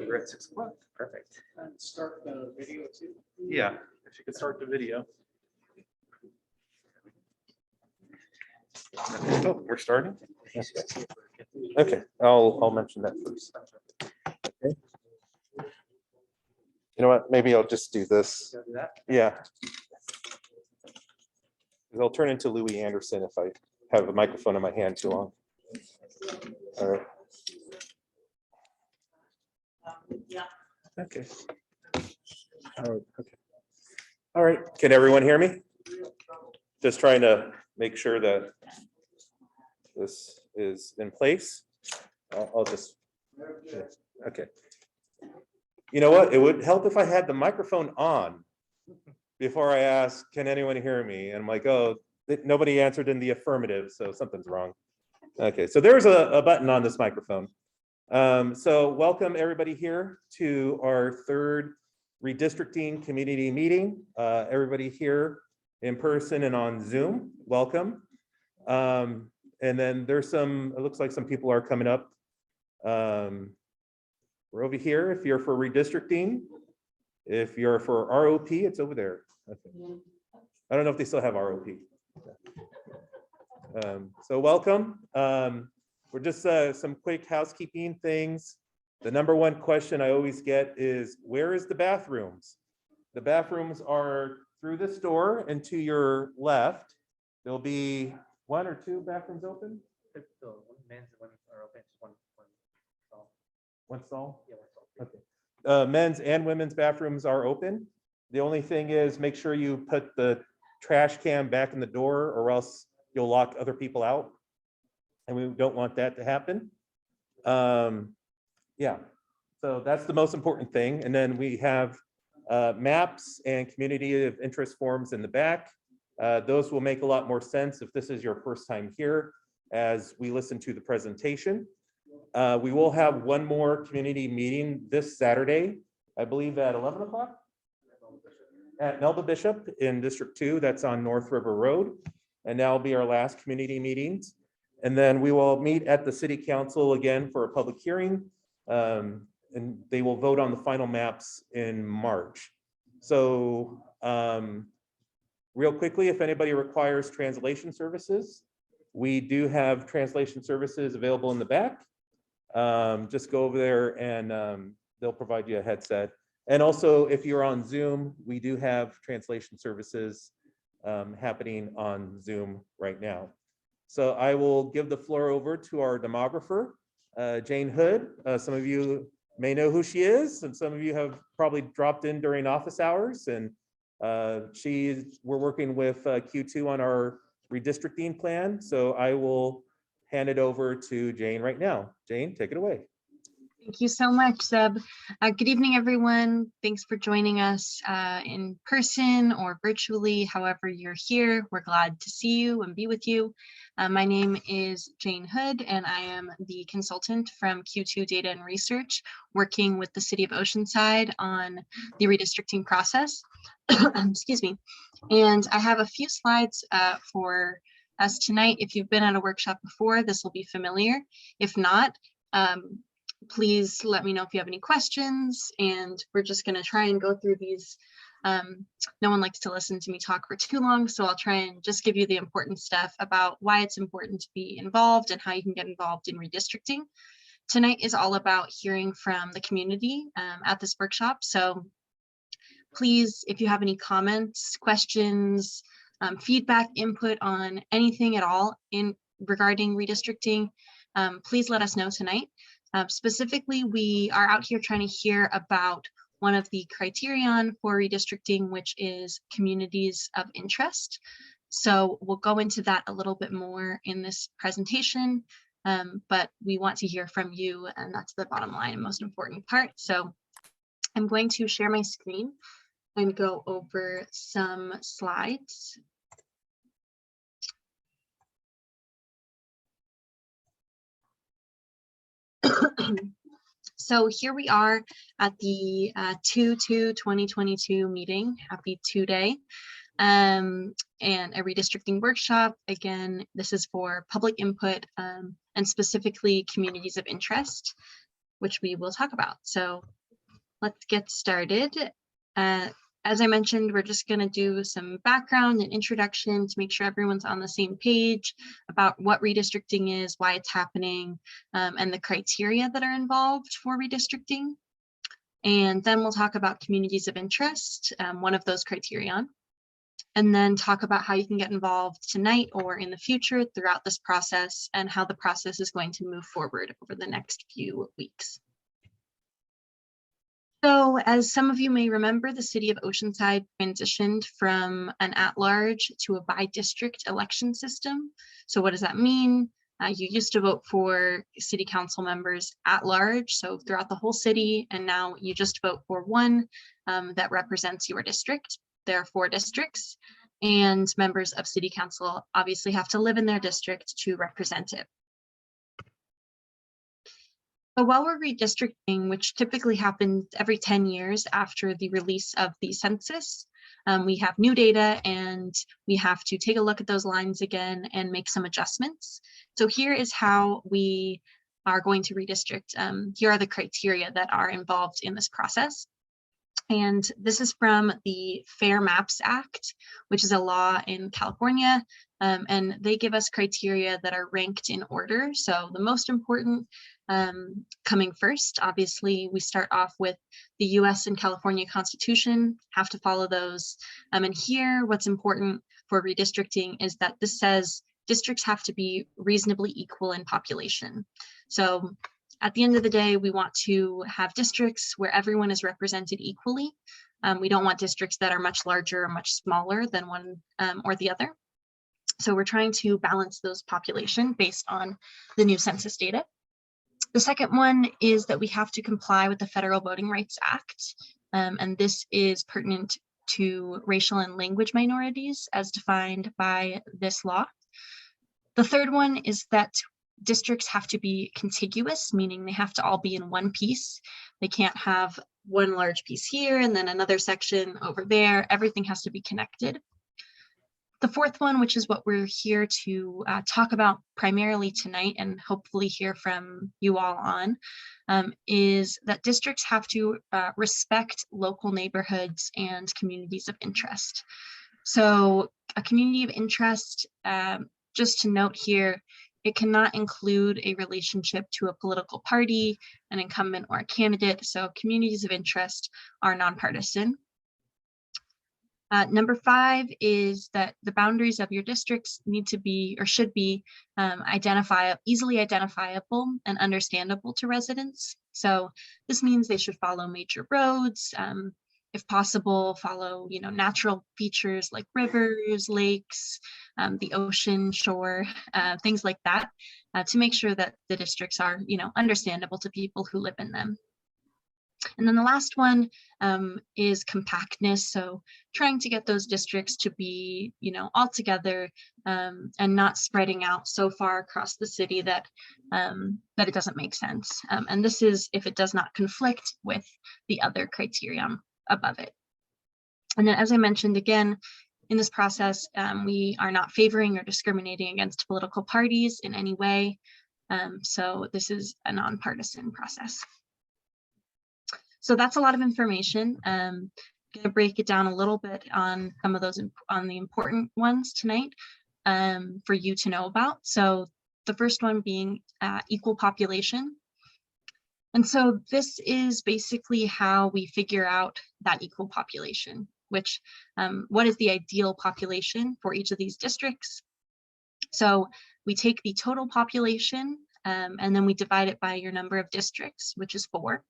We're at 6 o'clock. Perfect. And start the video too. Yeah, if you could start the video. Oh, we're starting. Okay, I'll mention that first. Okay. You know what? Maybe I'll just do this. Yeah. I'll turn into Louis Anderson if I have a microphone in my hand too long. All right. Okay. Oh, okay. All right. Can everyone hear me? Just trying to make sure that this is in place. I'll just, okay. You know what? It would help if I had the microphone on before I ask, can anyone hear me? And I'm like, oh, nobody answered in the affirmative, so something's wrong. Okay, so there's a button on this microphone. So welcome everybody here to our third redistricting community meeting. Everybody here in person and on Zoom, welcome. And then there's some, it looks like some people are coming up. We're over here if you're for redistricting. If you're for ROP, it's over there. Okay. I don't know if they still have ROP. So welcome. We're just some quick housekeeping things. The number one question I always get is, where is the bathrooms? The bathrooms are through this door and to your left. There'll be 1 or 2 bathrooms open. Men's and women's are open. One stall. One stall? Yeah, one stall. Okay. Men's and women's bathrooms are open. The only thing is make sure you put the trash can back in the door or else you'll lock other people out. And we don't want that to happen. Yeah, so that's the most important thing. And then we have maps and community of interest forms in the back. Those will make a lot more sense if this is your first time here as we listen to the presentation. We will have one more community meeting this Saturday, I believe at 11 o'clock at Melba Bishop in District 2. That's on North River Road. And that'll be our last community meetings. And then we will meet at the City Council again for a public hearing. And they will vote on the final maps in March. So real quickly, if anybody requires translation services, we do have translation services available in the back. Just go over there and they'll provide you a headset. And also, if you're on Zoom, we do have translation services happening on Zoom right now. So I will give the floor over to our demographer, Jane Hood. Some of you may know who she is, and some of you have probably dropped in during office hours. And we're working with Q2 on our redistricting plan. So I will hand it over to Jane right now. Jane, take it away. Thank you so much, Seb. Good evening, everyone. Thanks for joining us in person or virtually, however you're here. We're glad to see you and be with you. My name is Jane Hood, and I am the consultant from Q2 Data and Research, working with the City of Oceanside on the redistricting process. Excuse me. And I have a few slides for us tonight. If you've been at a workshop before, this will be familiar. If not, please let me know if you have any questions, and we're just going to try and go through these. No one likes to listen to me talk for too long, so I'll try and just give you the important stuff about why it's important to be involved and how you can get involved in redistricting. Tonight is all about hearing from the community at this workshop, so please, if you have any comments, questions, feedback, input on anything at all regarding redistricting, please let us know tonight. Specifically, we are out here trying to hear about one of the criterion for redistricting, which is communities of interest. So we'll go into that a little bit more in this presentation, but we want to hear from you, and that's the bottom line and most important part. So I'm going to share my screen and go over some slides. So here we are at the 2/2/2022 meeting. Happy 2 Day. And a redistricting workshop. Again, this is for public input and specifically communities of interest, which we will talk about. So let's get started. As I mentioned, we're just going to do some background and introduction to make sure everyone's on the same page about what redistricting is, why it's happening, and the criteria that are involved for redistricting. And then we'll talk about communities of interest, one of those criterion, and then talk about how you can get involved tonight or in the future throughout this process and how the process is going to move forward over the next few weeks. So as some of you may remember, the city of Oceanside transitioned from an at-large to a by-district election system. So what does that mean? You used to vote for city council members at large, so throughout the whole city, and now you just vote for one that represents your district. There are 4 districts, and members of city council obviously have to live in their district to represent it. But while we're redistricting, which typically happens every 10 years after the release of the census, we have new data and we have to take a look at those lines again and make some adjustments. So here is how we are going to redistrict. Here are the criteria that are involved in this process. And this is from the Fair Maps Act, which is a law in California. And they give us criteria that are ranked in order. So the most important coming first, obviously, we start off with the US and California Constitution, have to follow those. And here, what's important for redistricting is that this says districts have to be reasonably equal in population. So at the end of the day, we want to have districts where everyone is represented equally. We don't want districts that are much larger or much smaller than one or the other. So we're trying to balance those population based on the new census data. The second one is that we have to comply with the Federal Voting Rights Act. And this is pertinent to racial and language minorities as defined by this law. The third one is that districts have to be contiguous, meaning they have to all be in one piece. They can't have one large piece here and then another section over there. Everything has to be connected. The fourth one, which is what we're here to talk about primarily tonight and hopefully hear from you all on, is that districts have to respect local neighborhoods and communities of interest. So a community of interest, just to note here, it cannot include a relationship to a political party, an incumbent, or a candidate. So communities of interest are nonpartisan. Number 5 is that the boundaries of your districts need to be or should be easily identifiable and understandable to residents. So this means they should follow major roads, if possible, follow natural features like rivers, lakes, the ocean, shore, things like that, to make sure that the districts are understandable to people who live in them. And then the last one is compactness. So trying to get those districts to be, all together and not spreading out so far across the city that it doesn't make sense. And this is if it does not conflict with the other criterion above it. And then, as I mentioned again, in this process, we are not favoring or discriminating against political parties in any way. So this is a nonpartisan process. So that's a lot of information. I'm going to break it down a little bit on some of those, on the important ones tonight for you to know about. So the first one being equal population. And so this is basically how we figure out that equal population, which what is the ideal population for each of these districts. So we take the total population and then we divide it by your number of districts, which is 4.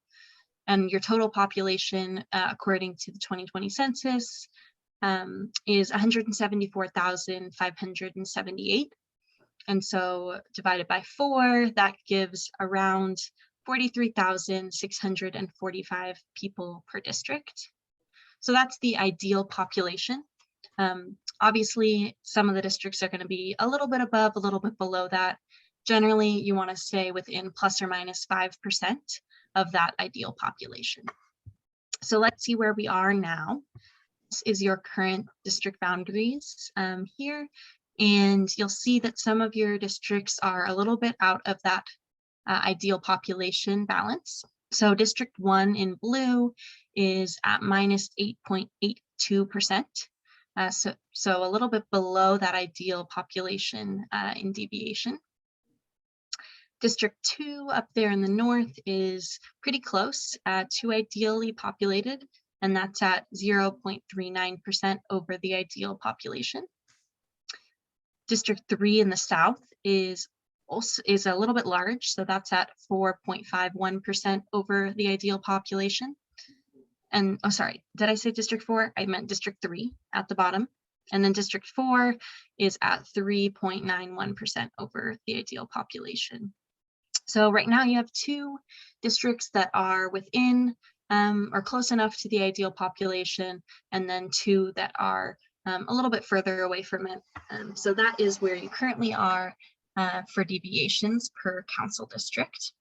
And your total population, according to the 2020 census, is 174,578. And so divided by 4, that gives around 43,645 people per district. So that's the ideal population. Obviously, some of the districts are going to be a little bit above, a little bit below that. Generally, you want to stay within plus or minus 5% of that ideal population. So let's see where we are now. This is your current district boundaries here. And you'll see that some of your districts are a little bit out of that ideal population balance. So District 1 in blue is at minus 8.82%. So a little bit below that ideal population in deviation. District 2 up there in the north is pretty close to ideally populated, and that's at 0.39% over the ideal population. District 3 in the south is a little bit large, so that's at 4.51% over the ideal population. And oh, sorry, did I say District 4? I meant District 3 at the bottom. And then District 4 is at 3.91% over the ideal population. So right now you have 2 districts that are within or close enough to the ideal population, and then 2 that are a little bit further away from it. So that is where you currently are for deviations per council district.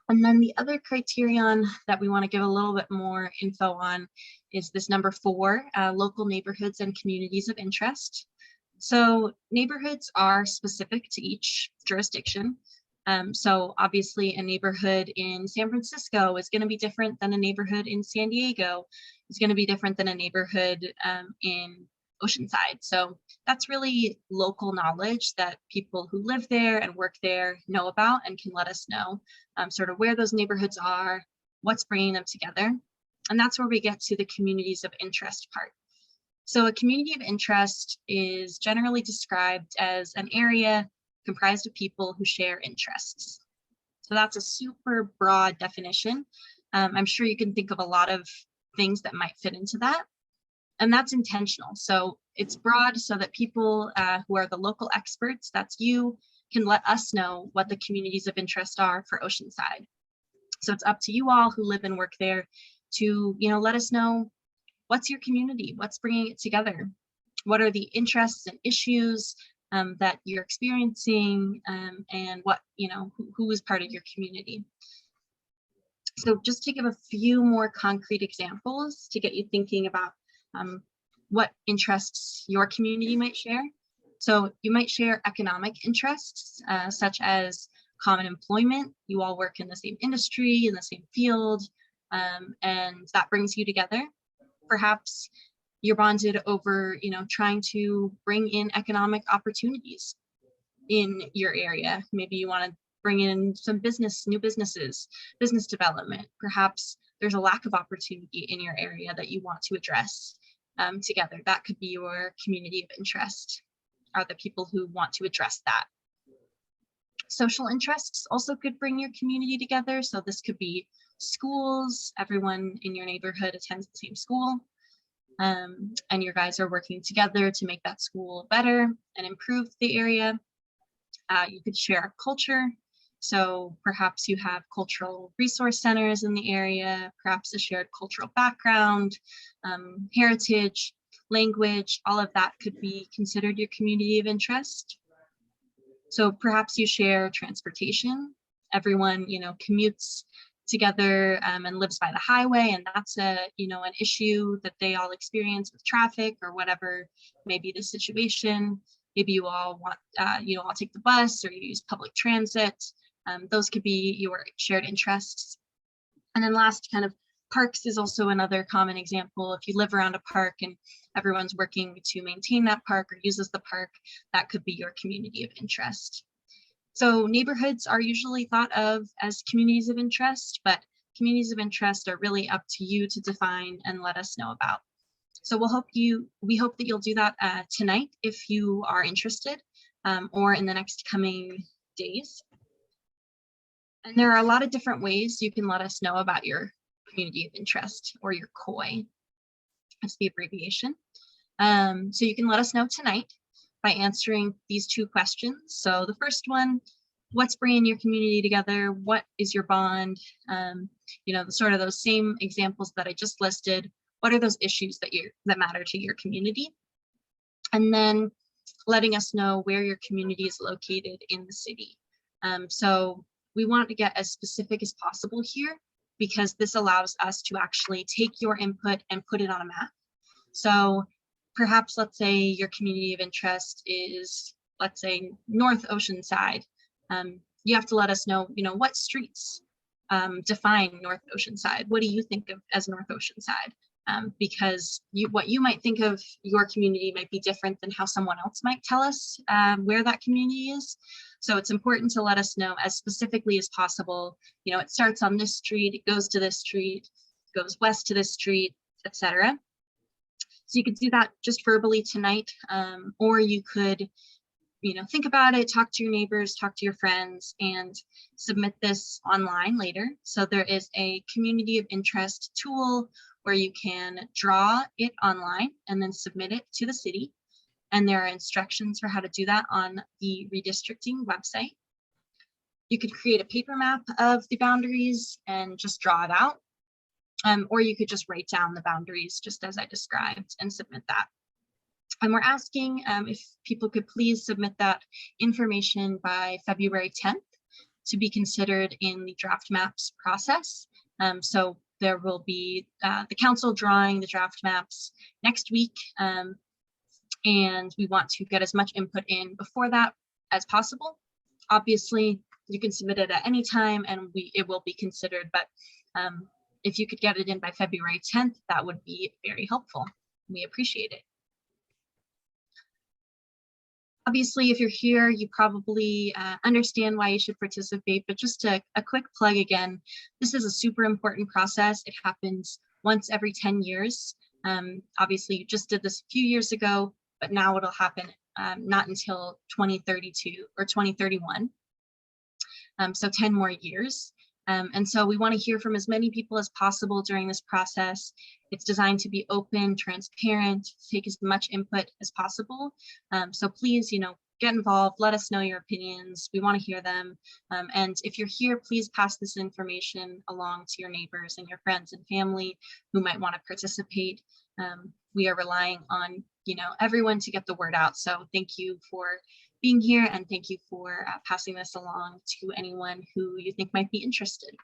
And then the other criterion that we want to give a little bit more info on is this number 4, local neighborhoods and communities of interest. So neighborhoods are specific to each jurisdiction. So obviously a neighborhood in San Francisco is going to be different than a neighborhood in San Diego. It's going to be different than a neighborhood in Oceanside. So that's really local knowledge that people who live there and work there know about and can let us know sort of where those neighborhoods are, what's bringing them together. And that's where we get to the communities of interest part. So a community of interest is generally described as an area comprised of people who share interests. So that's a super broad definition. I'm sure you can think of a lot of things that might fit into that. And that's intentional. So it's broad so that people who are the local experts, that's you, can let us know what the communities of interest are for Oceanside. So it's up to you all who live and work there to, let us know what's your community, what's bringing it together, what are the interests and issues that you're experiencing, and what, who is part of your community. So just to give a few more concrete examples to get you thinking about what interests your community might share. So you might share economic interests, such as common employment. You all work in the same industry, in the same field, and that brings you together. Perhaps you're bonded over, trying to bring in economic opportunities in your area. Maybe you want to bring in some new businesses, business development. Perhaps there's a lack of opportunity in your area that you want to address together. That could be your community of interest, are the people who want to address that. Social interests also could bring your community together. So this could be schools. Everyone in your neighborhood attends the same school, and your guys are working together to make that school better and improve the area. You could share culture. So perhaps you have cultural resource centers in the area, perhaps a shared cultural background, heritage, language, all of that could be considered your community of interest. So perhaps you share transportation. Everyone, commutes together and lives by the highway, and that's an issue that they all experience with traffic or whatever may be the situation. Maybe you all want, all take the bus or you use public transit. Those could be your shared interests. And then last, kind of parks is also another common example. If you live around a park and everyone's working to maintain that park or uses the park, that could be your community of interest. So neighborhoods are usually thought of as communities of interest, but communities of interest are really up to you to define and let us know about. So we hope that you'll do that tonight if you are interested, or in the next coming days. And there are a lot of different ways you can let us know about your community of interest, or your COI. That's the abbreviation. So you can let us know tonight by answering these 2 questions. So the first one, what's bringing your community together? What is your bond? Sort of those same examples that I just listed. What are those issues that matter to your community? And then letting us know where your community is located in the city. So we want to get as specific as possible here, because this allows us to actually take your input and put it on a map. So perhaps, let's say your community of interest is, let's say, North Oceanside. you have to let us know, what streets define North Oceanside. What do you think of as North Oceanside? Because what you might think of your community might be different than how someone else might tell us where that community is. So it's important to let us know as specifically as possible. It starts on this street, it goes to this street, goes west to this street, etc. So you could do that just verbally tonight, or you could think about it, talk to your neighbors, talk to your friends, and submit this online later. So there is a community of interest tool where you can draw it online and then submit it to the city. And there are instructions for how to do that on the Redistricting website. You could create a paper map of the boundaries and just draw it out. Or you could just write down the boundaries just as I described and submit that. And we're asking if people could please submit that information by February 10th to be considered in the draft maps process. So there will be the council drawing the draft maps next week. And we want to get as much input in before that as possible. Obviously, you can submit it at any time and it will be considered, but if you could get it in by February 10th, that would be very helpful. We appreciate it. Obviously, if you're here, you probably understand why you should participate, but just a quick plug again, this is a super important process. It happens once every 10 years. Obviously, you just did this a few years ago, but now it'll happen not until 2032 or 2031. So 10 more years. And so we want to hear from as many people as possible during this process. It's designed to be open, transparent, take as much input as possible. So please, get involved, let us know your opinions. We want to hear them. And if you're here, please pass this information along to your neighbors and your friends and family who might want to participate. We are relying on, everyone to get the word out. So thank you for being here, and thank you for passing this along to anyone who you think might be interested.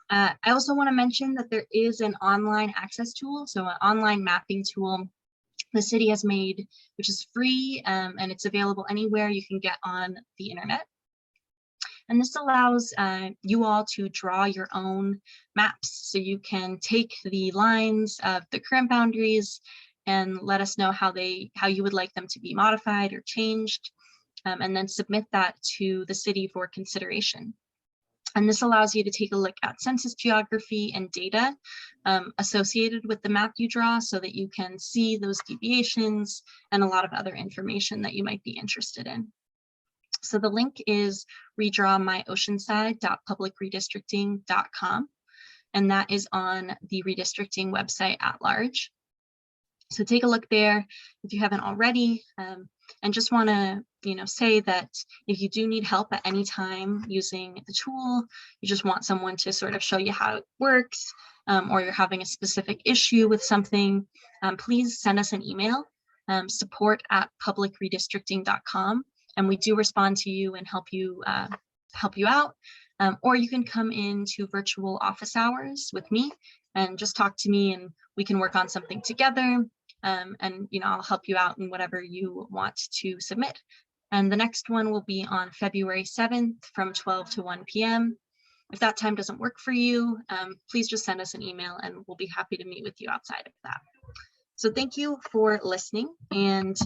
I also want to mention that there is an online access tool, so an online mapping tool the city has made, which is free, and it's available anywhere you can get on the internet. And this allows you all to draw your own maps, so you can take the lines of the current boundaries and let us know how you would like them to be modified or changed, and then submit that to the city for consideration. And this allows you to take a look at census geography and data associated with the map you draw, so that you can see those deviations and a lot of other information that you might be interested in. So the link is redrawmyoceanside.publicredistricting.com, and that is on the Redistricting website at large. So take a look there if you haven't already, and just want to say that if you do need help at any time using the tool, you just want someone to sort of show you how it works, or you're having a specific issue with something, please send us an email, support@publicredistricting.com, and we do respond to you and help you out. Or you can come into virtual office hours with me and just talk to me, and we can work on something together. And I'll help you out in whatever you want to submit. And the next one will be on February 7th from 12 to 1 p.m. If that time doesn't work for you, please just send us an email and we'll be happy to meet with you outside of that. So thank you for listening. And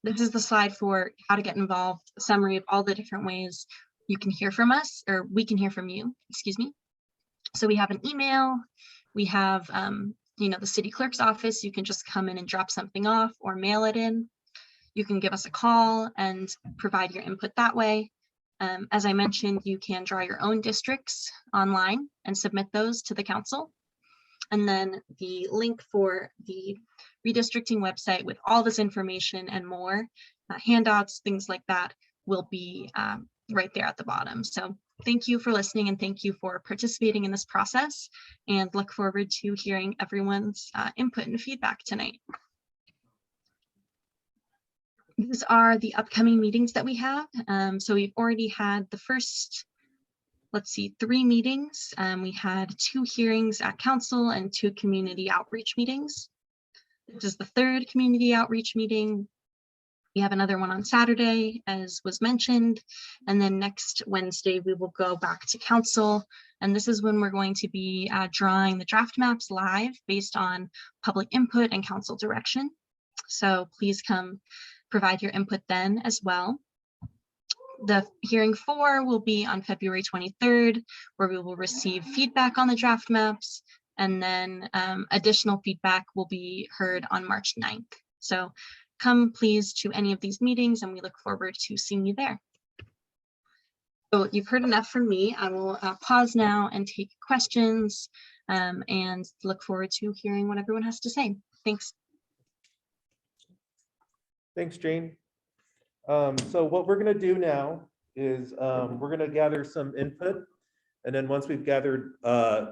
this is the slide for how to get involved, a summary of all the different ways you can hear from us, or we can hear from you, excuse me. So we have an email, we have the city clerk's office. You can just come in and drop something off or mail it in. You can give us a call and provide your input that way. As I mentioned, you can draw your own districts online and submit those to the council. And then the link for the Redistricting website with all this information and more, handouts, things like that, will be right there at the bottom. So thank you for listening, and thank you for participating in this process, and look forward to hearing everyone's input and feedback tonight. These are the upcoming meetings that we have. So we've already had the first, 3 meetings. We had 2 hearings at council and 2 community outreach meetings. This is the 3rd community outreach meeting. We have another one on Saturday, as was mentioned. And then next Wednesday, we will go back to council. And this is when we're going to be drawing the draft maps live based on public input and council direction. So please come provide your input then as well. The hearing 4 will be on February 23rd, where we will receive feedback on the draft maps. And then additional feedback will be heard on March 9th. So come please to any of these meetings, and we look forward to seeing you there. So you've heard enough from me. I will pause now and take questions and look forward to hearing what everyone has to say. Thanks. Thanks, Jane. So what we're going to do now is we're going to gather some input. And then once we've gathered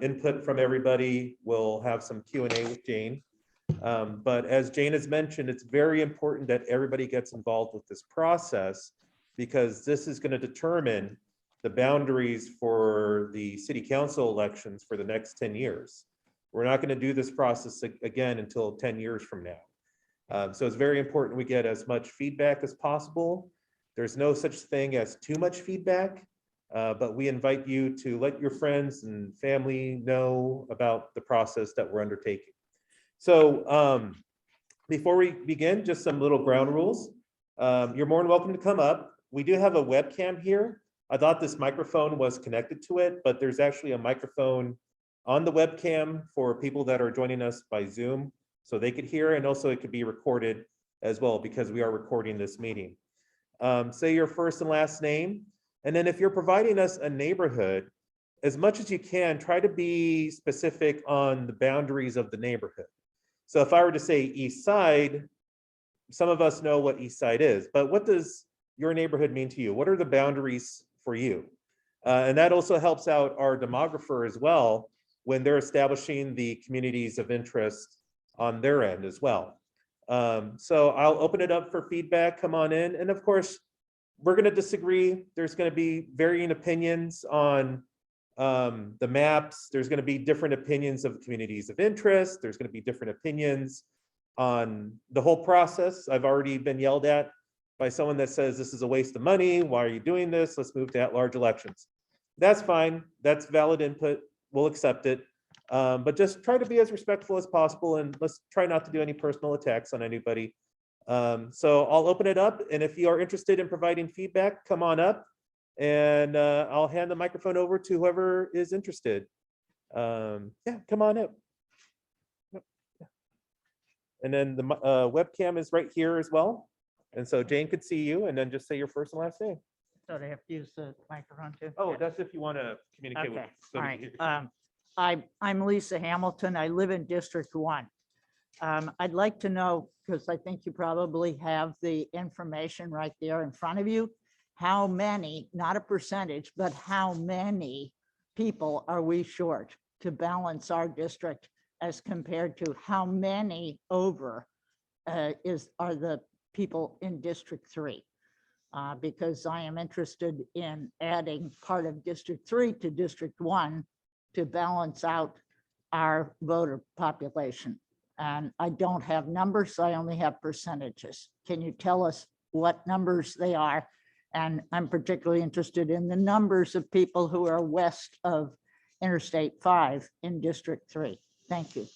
input from everybody, we'll have some Q&A with Jane. But as Jane has mentioned, it's very important that everybody gets involved with this process, because this is going to determine the boundaries for the city council elections for the next 10 years. We're not going to do this process again until 10 years from now. So it's very important we get as much feedback as possible. There's no such thing as too much feedback, but we invite you to let your friends and family know about the process that we're undertaking. So before we begin, just some little ground rules. You're more than welcome to come up. We do have a webcam here. I thought this microphone was connected to it, but there's actually a microphone on the webcam for people that are joining us by Zoom, so they could hear, and also it could be recorded as well, because we are recording this meeting. Say your first and last name, and then if you're providing us a neighborhood, as much as you can, try to be specific on the boundaries of the neighborhood. So if I were to say East Side, some of us know what East Side is, but what does your neighborhood mean to you? What are the boundaries for you? And that also helps out our demographer as well when they're establishing the communities of interest on their end as well. So I'll open it up for feedback, come on in. And of course, we're gonna disagree. There's gonna be varying opinions on the maps. There's going to be different opinions of communities of interest. There's going to be different opinions on the whole process. I've already been yelled at by someone that says this is a waste of money. Why are you doing this? Let's move to at-large elections. That's fine. That's valid input. We'll accept it. But just try to be as respectful as possible, and let's try not to do any personal attacks on anybody. So I'll open it up, and if you are interested in providing feedback, come on up. And I'll hand the microphone over to whoever is interested. Yeah, come on up. And then the webcam is right here as well. And so Jane could see you, and then just say your first and last name. So they have to use the microphone too? Oh, that's if you want to communicate with Okay, somebody. all right. I'm Lisa Hamilton. I live in District 1. I'd like to know, because I think you probably have the information right there in front of you, how many, not a percentage, but how many people are we short to balance our district as compared to how many over are the people in District 3? Because I am interested in adding part of District 3 to District 1 to balance out our voter population. And I don't have numbers, so I only have percentages. Can you tell us what numbers they are? And I'm particularly interested in the numbers of people who are west of Interstate 5 in District 3. Thank you.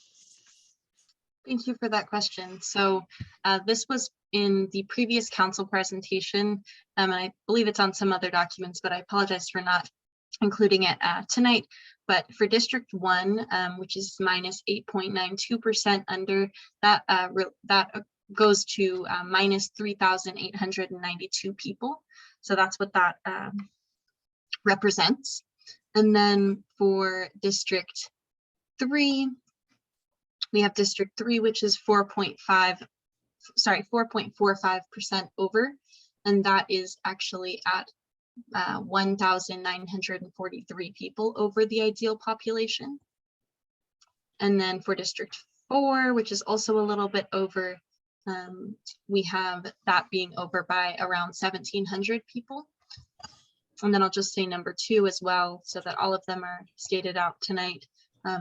Thank you for that question. So this was in the previous council presentation. I believe it's on some other documents, but I apologize for not including it tonight. But for District 1, which is minus 8.92% under, that goes to minus 3,892 people. So that's what that represents. And then for District 3, we have District 3, which is 4.45% over, and that is actually at 1,943 people over the ideal population. And then for District 4, which is also a little bit over, we have that being over by around 1,700 people. And then I'll just say number 2 as well, so that all of them are stated out tonight.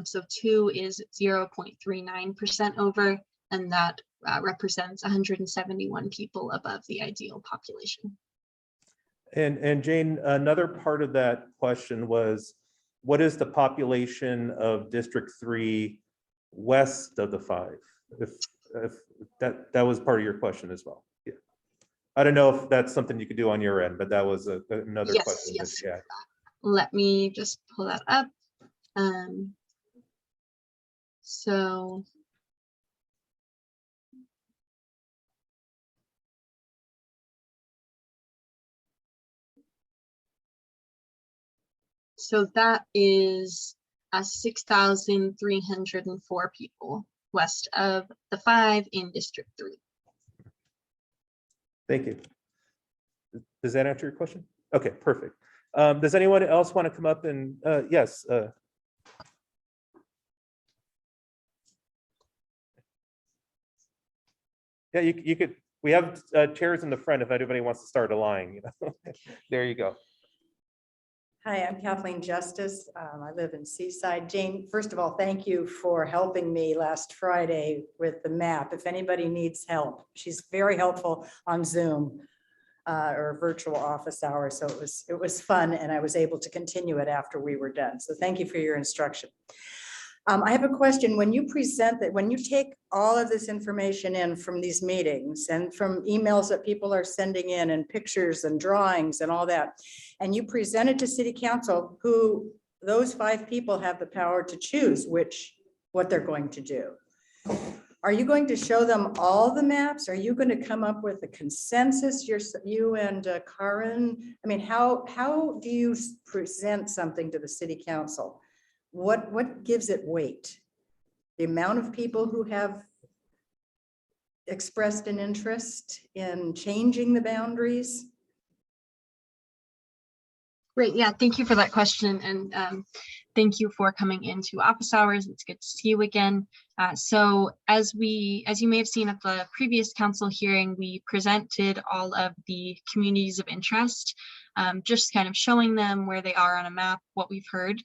So 2 is 0.39% over, and that represents 171 people above the ideal population. And Jane, another part of that question was, what is the population of District 3 west of the 5? If that was part of your question as well. Yeah. I don't know if that's something you could do on your end, but that was another Yes, question. yes. Yeah. Let me just pull that up. So that is 6,304 people west of the 5 in District 3. Thank you. Does that answer your question? Okay, perfect. Does anyone else want to come up and, yes. Yeah, you could, we have chairs in the front if anybody wants to start a line. There you go. Hi, I'm Kathleen Justice. I live in Seaside. Jane, first of all, thank you for helping me last Friday with the map. If anybody needs help, she's very helpful on Zoom or virtual office hours. So it was fun, and I was able to continue it after we were done. So thank you for your instruction. I have a question. When you present that, when you take all of this information in from these meetings and from emails that people are sending in and pictures and drawings and all that, and you present it to City Council, who those 5 people have the power to choose what they're going to do. Are you going to show them all the maps? Are you going to come up with a consensus, you and Karen? I mean, how do you present something to the City Council? What gives it weight? The amount of people who have expressed an interest in changing the boundaries? Great, yeah, thank you for that question, and thank you for coming into office hours. It's good to see you again. So as you may have seen at the previous council hearing, we presented all of the communities of interest, just kind of showing them where they are on a map, what we've heard,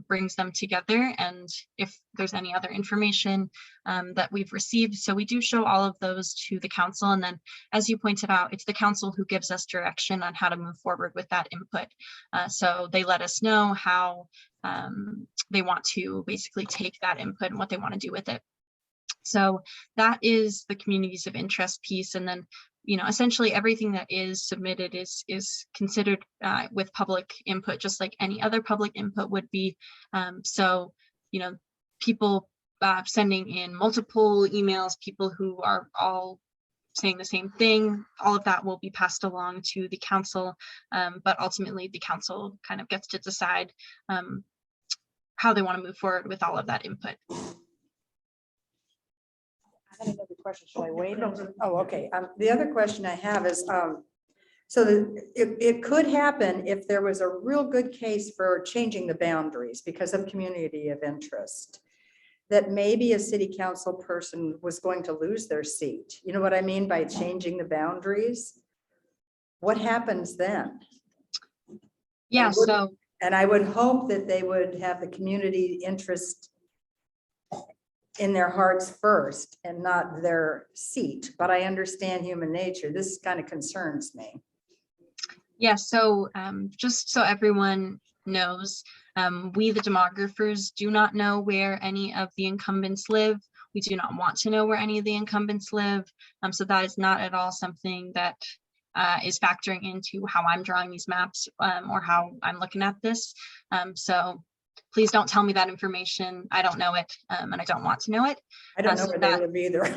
brings them together, and if there's any other information that we've received. So we do show all of those to the council, and then as you pointed out, it's the council who gives us direction on how to move forward with that input. So they let us know how they want to basically take that input and what they want to do with it. So that is the communities of interest piece. And then, essentially everything that is submitted is considered with public input, just like any other public input would be. So, people sending in multiple emails, people who are all saying the same thing, all of that will be passed along to the council, but ultimately the council kind of gets to decide how they want to move forward with all of that input. I had another question. Shall I wait? Oh, okay. The other question I have is, so it could happen if there was a real good case for changing the boundaries because of community of interest, that maybe a city council person was going to lose their seat. You know what I mean by changing the boundaries? What happens then? Yeah, so. And I would hope that they would have the community interest in their hearts first and not their seat. But I understand human nature. This kind of concerns me. Yeah, so just so everyone knows, we, the demographers, do not know where any of the incumbents live. We do not want to know where any of the incumbents live. So that is not at all something that is factoring into how I'm drawing these maps or how I'm looking at this. So please don't tell me that information. I don't know it, and I don't want to know it. I don't know where they live either.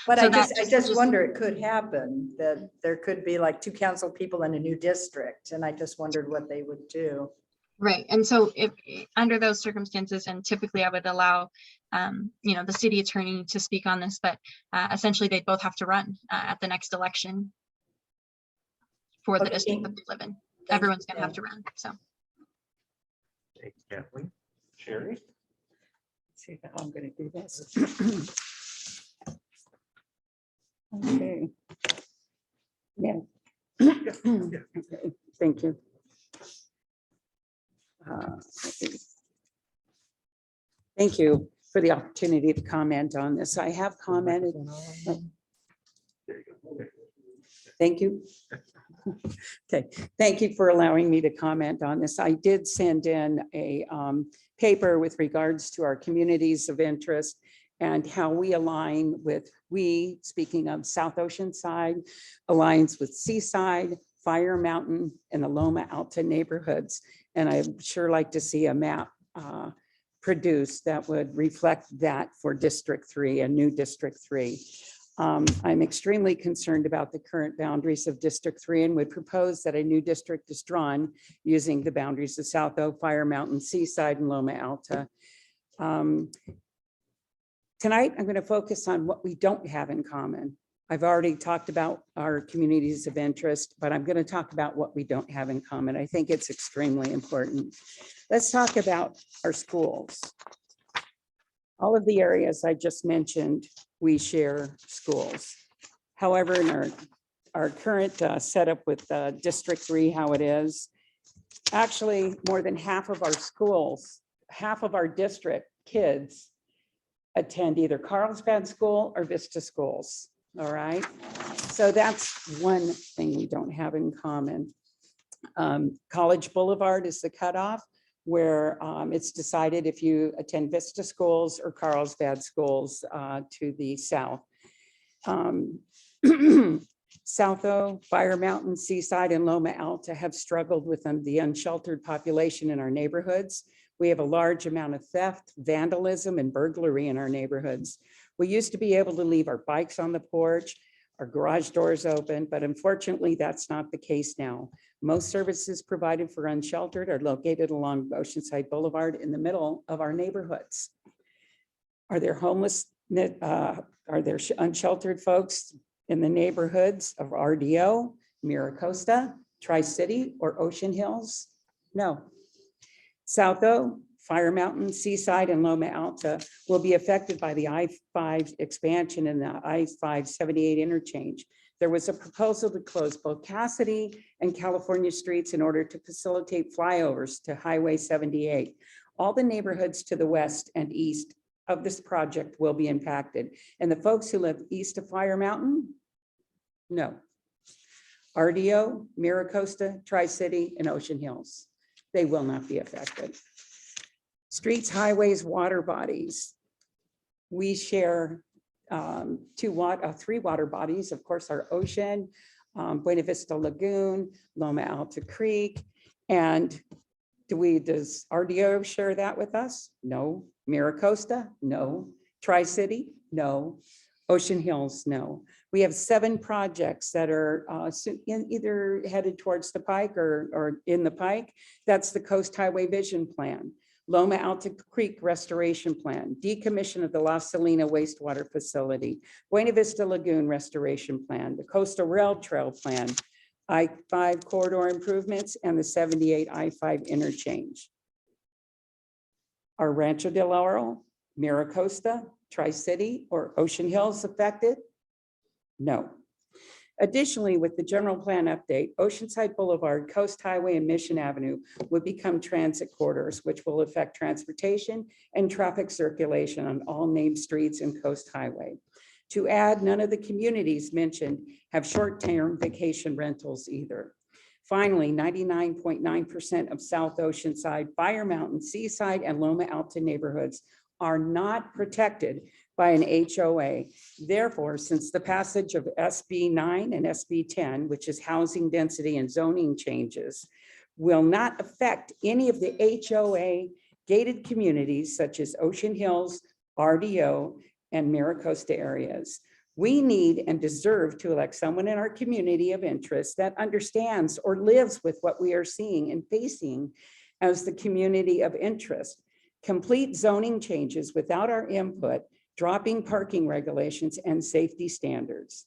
But so I just wonder, it could happen that there could be like 2 council people in a new district, and I just wondered what they would do. Right, and so if under those circumstances, and typically I would allow, the city attorney to speak on this, but essentially they both have to run at the next election for the district that they live in. Everyone's going to have to run. So. Thanks, Kathleen. Sherry? Let's see how I'm going to do this. Okay. Yeah. Okay. Thank you. Thank you. for the opportunity to comment on this. I have commented. Thank you. Okay, thank you for allowing me to comment on this. I did send in a paper with regards to our communities of interest and how we align with, speaking of South Oceanside, aligns with Seaside, Fire Mountain, and the Loma Alta neighborhoods. And I'd sure like to see a map produced that would reflect that for District 3, a new District 3. I'm extremely concerned about the current boundaries of District 3 and would propose that a new district is drawn using the boundaries of South O, Fire Mountain, Seaside, and Loma Alta. Tonight, I'm going to focus on what we don't have in common. I've already talked about our communities of interest, but I'm going to talk about what we don't have in common. I think it's extremely important. Let's talk about our schools. All of the areas I just mentioned, we share schools. However, in our current setup with District 3, how it is, actually more than half of our schools, half of our district kids attend either Carlsbad School or Vista schools. All right. So that's one thing we don't have in common. College Boulevard is the cutoff where it's decided if you attend Vista schools or Carlsbad schools to the south. South O, Fire Mountain, Seaside, and Loma Alta have struggled with the unsheltered population in our neighborhoods. We have a large amount of theft, vandalism, and burglary in our neighborhoods. We used to be able to leave our bikes on the porch, our garage doors open, but unfortunately, that's not the case now. Most services provided for unsheltered are located along Oceanside Boulevard in the middle of our neighborhoods. Are there unsheltered folks in the neighborhoods of RDO, Miracosta, Tri-City, or Ocean Hills? No. South O, Fire Mountain, Seaside, and Loma Alta will be affected by the I-5 expansion and the I-578 interchange. There was a proposal to close both Cassidy and California streets in order to facilitate flyovers to Highway 78. All the neighborhoods to the west and east of this project will be impacted. And the folks who live east of Fire Mountain, no. RDO, Miracosta, Tri-City, and Ocean Hills. They will not be affected. Streets, highways, water bodies. We share 3 water bodies, of course, our ocean, Buena Vista Lagoon, Loma Alta Creek. And does RDO share that with us? No. Miracosta? No. Tri-City? No. Ocean Hills? No. We have 7 projects that are either headed towards the Pike or in the Pike. That's the Coast Highway Vision Plan, Loma Alta Creek Restoration Plan, decommission of the La Salina Wastewater Facility, Buena Vista Lagoon Restoration Plan, the Coastal Rail Trail Plan, I-5 corridor improvements, and the 78 I-5 interchange. Are Rancho del Laurel, Miracosta, Tri-City, or Ocean Hills affected? No. Additionally, with the general plan update, Oceanside Boulevard, Coast Highway, and Mission Avenue would become transit corridors, which will affect transportation and traffic circulation on all named streets and Coast Highway. To add, none of the communities mentioned have short-term vacation rentals either. Finally, 99.9% of South Oceanside, Fire Mountain, Seaside, and Loma Alta neighborhoods are not protected by an HOA. Therefore, since the passage of SB 9 and SB 10, which is housing density and zoning changes, will not affect any of the HOA gated communities such as Ocean Hills, RDO, and Miracosta areas. We need and deserve to elect someone in our community of interest that understands or lives with what we are seeing and facing as the community of interest. Complete zoning changes without our input, dropping parking regulations and safety standards.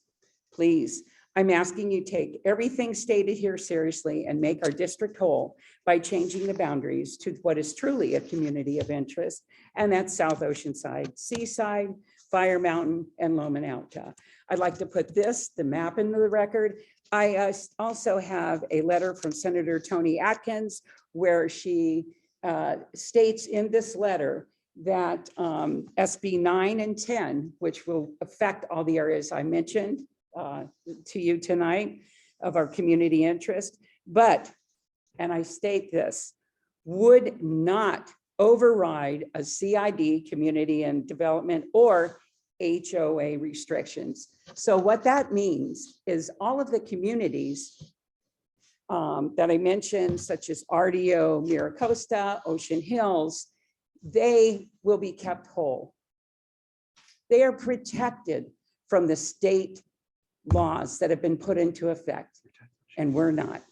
Please, I'm asking you take everything stated here seriously and make our district whole by changing the boundaries to what is truly a community of interest, and that's South Oceanside, Seaside, Fire Mountain, and Loma Alta. I'd like to put the map into the record. I also have a letter from Senator Toni Atkins where she states in this letter that SB 9 and 10, which will affect all the areas I mentioned to you tonight of our community interest, but, and I state this, would not override a CID, community and development, or HOA restrictions. So what that means is all of the communities that I mentioned, such as RDO, Mira Costa, Ocean Hills, they will be kept whole. They are protected from the state laws that have been put into effect, and we're not.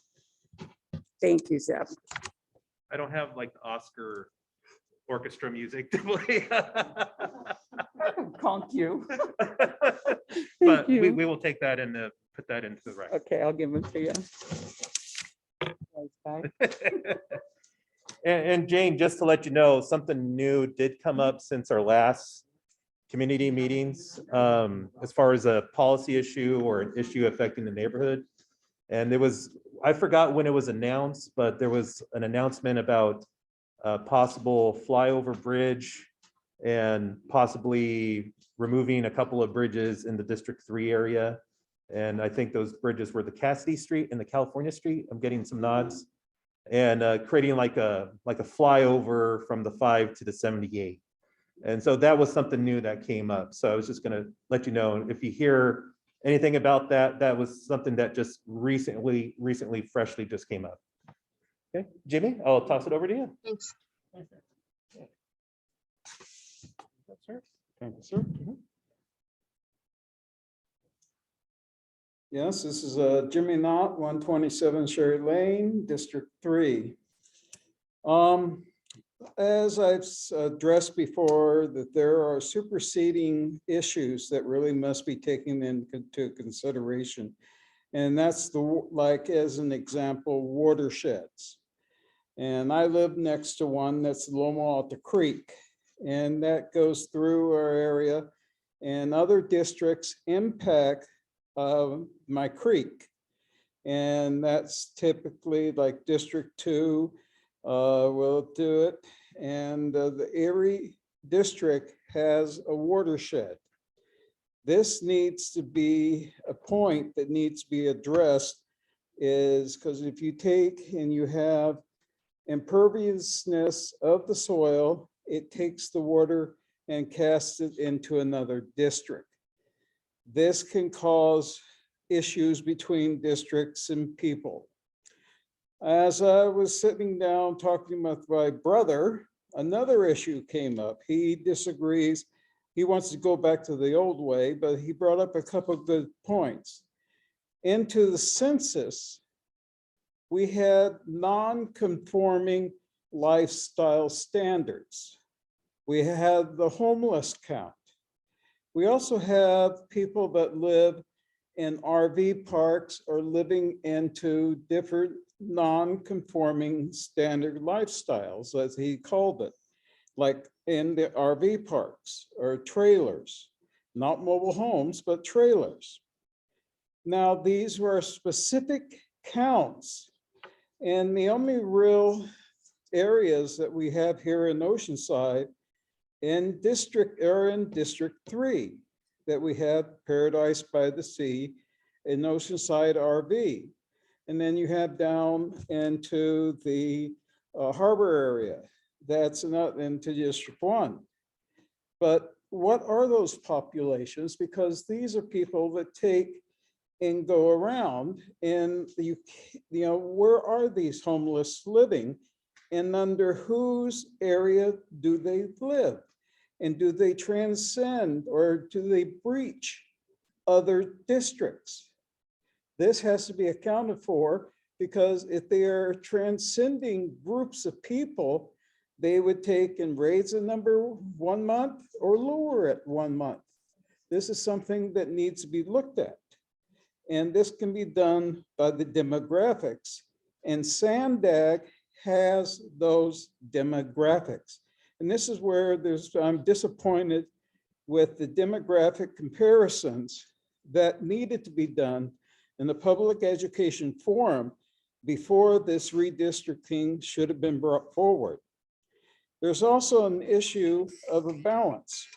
Thank you, Zeb. I don't have like the Oscar orchestra music to play. Conk you. But you. we will take that and put that into the record. Okay, I'll give them to you. And Jane, just to let you know, something new did come up since our last community meetings, as far as a policy issue or an issue affecting the neighborhood. And there was, I forgot when it was announced, but there was an announcement about a possible flyover bridge and possibly removing a couple of bridges in the District 3 area. And I think those bridges were the Cassidy Street and the California Street. I'm getting some nods. And creating like a flyover from the 5 to the 78. And so that was something new that came up. So I was just gonna let you know, if you hear anything about that, that was something that just recently, freshly just came up. Okay, Jimmy, I'll toss it over to you. Thanks. Thank you, sir. Yes, this is Jimmy Knott, 127 Sherry Lane, District 3. As I've addressed before, that there are superseding issues that really must be taken into consideration. And that's like, as an example, watersheds. And I live next to one that's Loma Alta Creek, and that goes through our area, and other districts impact my creek. And that's typically like District 2 will do it. And the Erie District has a watershed. This needs to be a point that needs to be addressed, is because if you take and you have imperviousness of the soil, it takes the water and casts it into another district. This can cause issues between districts and people. As I was sitting down talking with my brother, another issue came up. He disagrees. He wants to go back to the old way, but he brought up a couple of good points. Into the census, we had non-conforming lifestyle standards. We had the homeless count. We also have people that live in RV parks or living into different non-conforming standard lifestyles, as he called it, like in the RV parks or trailers, not mobile homes, but trailers. Now, these were specific counts, and the only real areas that we have here in Oceanside in District 3, that we have Paradise by the Sea in Oceanside RV. And then you have down into the harbor area, that's not into District 1. But what are those populations? Because these are people that take and go around, and you know, where are these homeless living, and under whose area do they live? And do they transcend or do they breach other districts? This has to be accounted for, because if they are transcending groups of people, they would take and raise the number 1 month or lower it 1 month. This is something that needs to be looked at. And this can be done by the demographics. And SANDAG has those demographics. And this is where I'm disappointed with the demographic comparisons that needed to be done in the public education forum before this redistricting should have been brought forward. There's also an issue of a balance.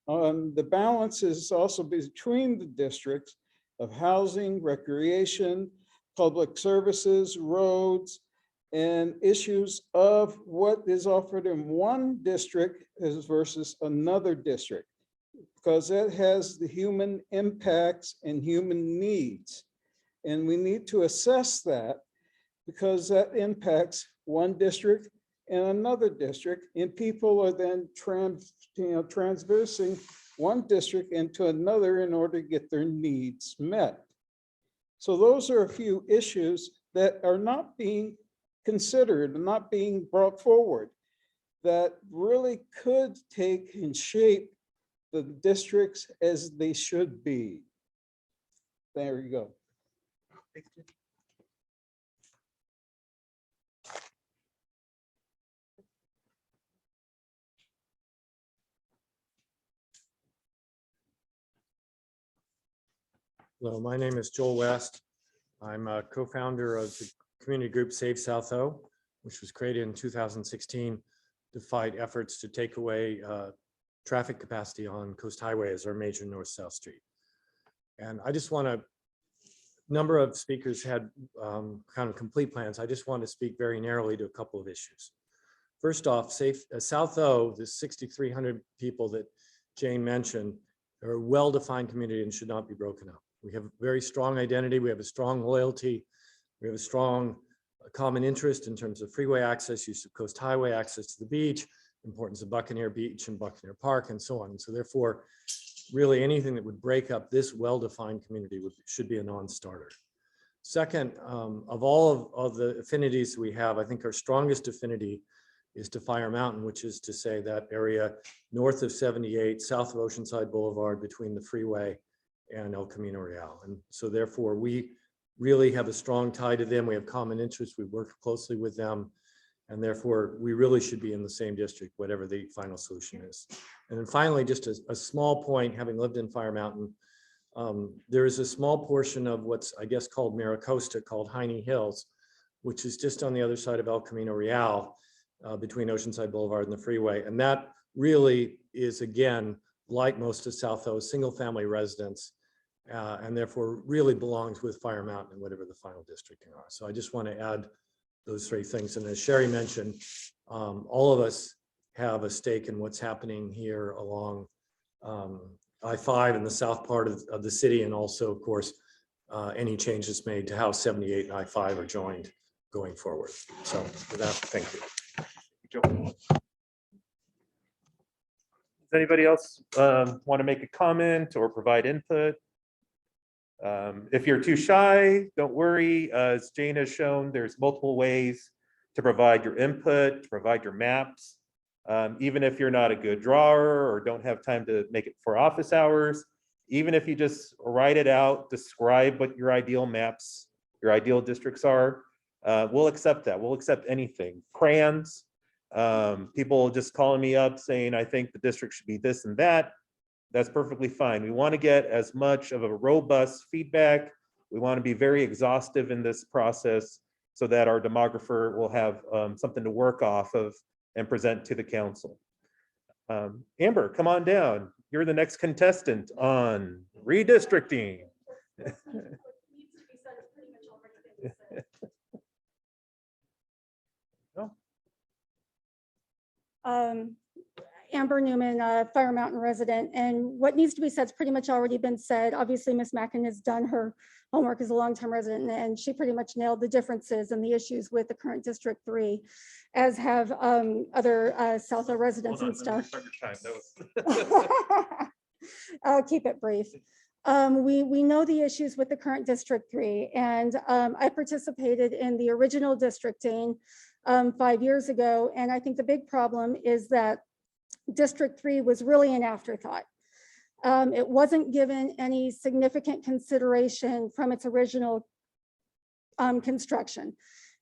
The balance is also between the districts of housing, recreation, public services, roads, and issues of what is offered in one district versus another district, because that has the human impacts and human needs. And we need to assess that because that impacts one district and another district, and people are then transversing one district into another in order to get their needs met. So those are a few issues that are not being considered and not being brought forward that really could take and shape the districts as they should be. There you go. Hello, my name is Joel West. I'm a co-founder of the community group Save South O, which was created in 2016 to fight efforts to take away traffic capacity on Coast Highway as our major north-south street. And I just want to, number of speakers had kind of complete plans. I just want to speak very narrowly to a couple of issues. First off, South O, the 6,300 people that Jane mentioned, are a well-defined community and should not be broken up. We have a very strong identity. We have a strong loyalty. We have a strong common interest in terms of freeway access, use of Coast Highway, access to the beach, importance of Buccaneer Beach and Buccaneer Park, and so on. And so therefore, really anything that would break up this well-defined community should be a non-starter. Second, of all of the affinities we have, I think our strongest affinity is to Fire Mountain, which is to say that area north of 78, south of Oceanside Boulevard, between the freeway and El Camino Real. And so therefore we really have a strong tie to them. We have common interests. We work closely with them. And therefore we really should be in the same district, whatever the final solution is. And then finally, just a small point, having lived in Fire Mountain, there is a small portion of what's, I guess, called Maricosta, called Haney Hills, which is just on the other side of El Camino Real, between Oceanside Boulevard and the freeway. And that really is, again, like most of South O, single family residence, and therefore really belongs with Fire Mountain and whatever the final districting are. So I just want to add those three things. And as Sherry mentioned, all of us have a stake in what's happening here along I-5 in the south part of the city, and also, of course, any changes made to how 78 and I-5 are joined going forward. So with that, thank you. Does anybody else want to make a comment or provide input? If you're too shy, don't worry. As Jane has shown, there's multiple ways to provide your input, to provide your maps. Even if you're not a good drawer or don't have time to make it for office hours, even if you just write it out, describe what your ideal maps, your ideal districts are, we'll accept that. We'll accept anything. Crayons, people just calling me up saying, I think the district should be this and that. That's perfectly fine. We want to get as much of a robust feedback. We want to be very exhaustive in this process so that our demographer will have something to work off of and present to the council. Amber, come on down. You're the next contestant on redistricting. Amber Newman, Fire Mountain resident, and what needs to be said has pretty much already been said. Obviously, Ms. Mackin has done her homework as a longtime resident, and she pretty much nailed the differences and the issues with the current District 3, as have other South O residents and stuff. I'll keep it brief. We know the issues with the current District 3, and I participated in the original districting 5 years ago, and I think the big problem is that District 3 was really an afterthought. It wasn't given any significant consideration from its original construction.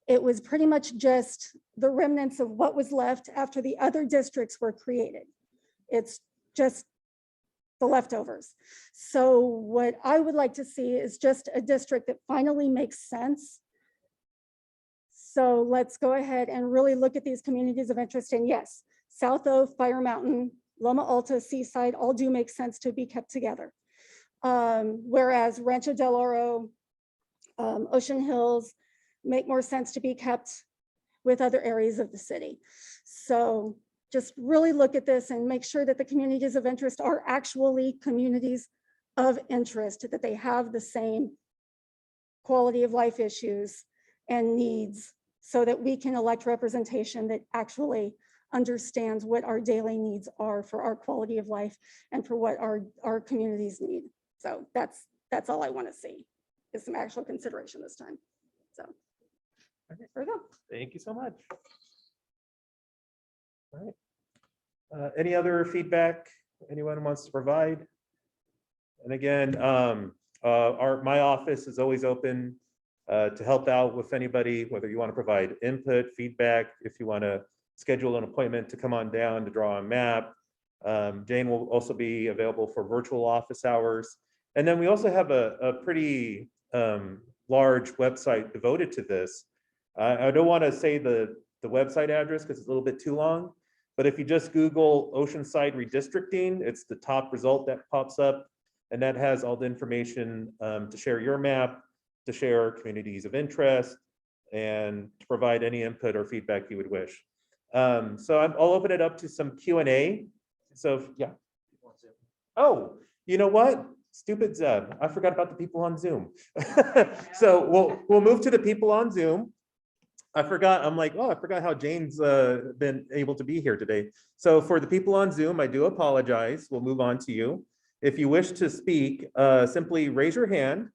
It was pretty much just the remnants of what was left after the other districts were created. It's just the leftovers. So what I would like to see is just a district that finally makes sense, So let's go ahead and really look at these communities of interest. And yes, South O, Fire Mountain, Loma Alta, Seaside, all do make sense to be kept together. Whereas Rancho Del Oro, Ocean Hills make more sense to be kept with other areas of the city. So just really look at this and make sure that the communities of interest are actually communities of interest, that they have the same quality of life issues and needs, so that we can elect representation that actually understands what our daily needs are for our quality of life and for what our communities need. So that's all I want to see, is some actual consideration this time. So there we go. Thank you so much. All right. Any other feedback anyone wants to provide? And again, my office is always open to help out with anybody, whether you want to provide input, feedback, if you want to schedule an appointment to come on down to draw a map. Jane will also be available for virtual office hours. And then we also have a pretty large website devoted to this. I don't want to say the website address because it's a little bit too long, but if you just Google Oceanside Redistricting, it's the top result that pops up, and that has all the information to share your map, to share communities of interest, and to provide any input or feedback you would wish. So I'll open it up to some Q&A. So yeah. Oh, you know what? Stupid Zeb. I forgot about the people on Zoom. So we'll move to the people on Zoom. I forgot. I'm like, oh, I forgot how Jane's been able to be here today. So for the people on Zoom, I do apologize. We'll move on to you. If you wish to speak, simply raise your hand.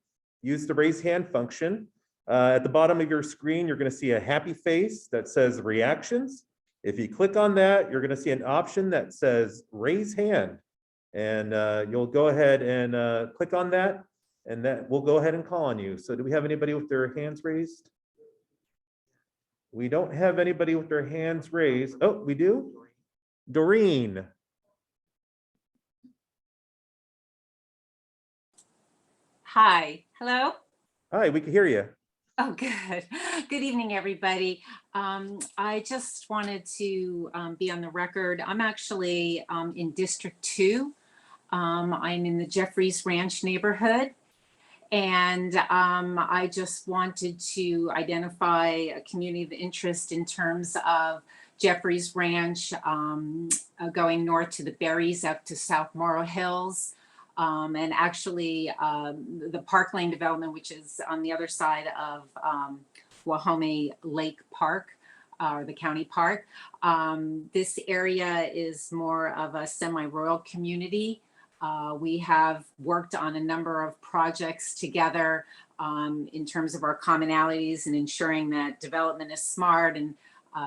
Use the raise hand function. At the bottom of your screen, you're going to see a happy face that says reactions. If you click on that, you're going to see an option that says raise hand. And you'll go ahead and click on that, and that we'll go ahead and call on you. So do we have anybody with their hands raised? We don't have anybody with their hands raised. Oh, we do? Doreen. Hi, hello. Hi, we can hear you. Oh, good. Good evening, everybody. I just wanted to be on the record. I'm actually in District 2. I'm in the Jeffries Ranch neighborhood. And I just wanted to identify a community of interest in terms of Jeffries Ranch going north to the Berries up to South Morrow Hills. And actually the Park Lane development, which is on the other side of Wahome Lake Park, or the county park. This area is more of a semi-rural community. We have worked on a number of projects together in terms of our commonalities and ensuring that development is smart and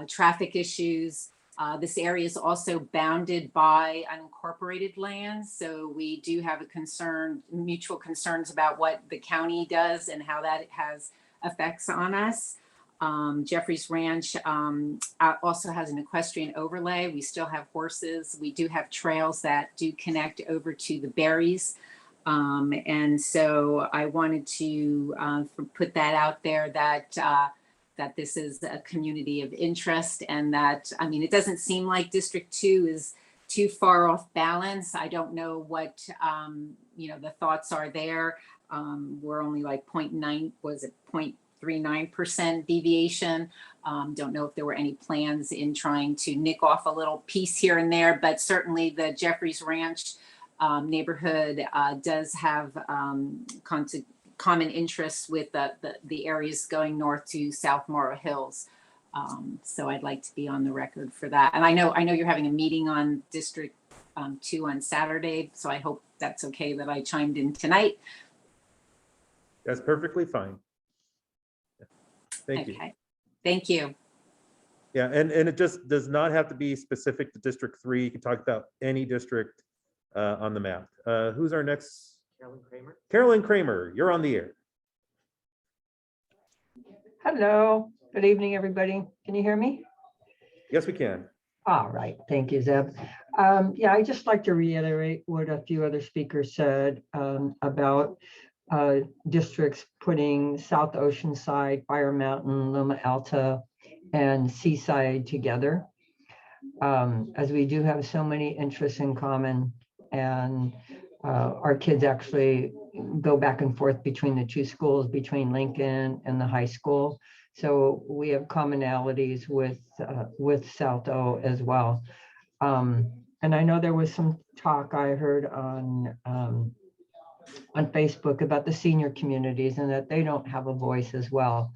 traffic issues. This area is also bounded by unincorporated lands. So we do have mutual concerns about what the county does and how that has effects on us. Jeffries Ranch also has an equestrian overlay. We still have horses. We do have trails that do connect over to the Berries. And so I wanted to put that out there that this is a community of interest, and that, I mean, it doesn't seem like District 2 is too far off balance. I don't know what, the thoughts are there. We're only like 0.39% deviation. Don't know if there were any plans in trying to nick off a little piece here and there, but certainly the Jeffries Ranch neighborhood does have common interests with the areas going north to South Morrow Hills. So I'd like to be on the record for that. And I know you're having a meeting on District 2 on Saturday, so I hope that's okay that I chimed in tonight. That's perfectly fine. Thank you. Okay, thank you. Yeah, and it just does not have to be specific to District 3. You can talk about any district on the map. Who's our next? Carolyn Kramer. Carolyn Kramer, you're on the air. Hello, good evening, everybody. Can you hear me? Yes, we can. All right, thank you, Zeb. Yeah, I just like to reiterate what a few other speakers said about districts putting South Oceanside, Fire Mountain, Loma Alta, and Seaside together. As we do have so many interests in common, and our kids actually go back and forth between the two schools, between Lincoln and the high school. So we have commonalities with South O as well. And I know there was some talk I heard on Facebook about the senior communities and that they don't have a voice as well.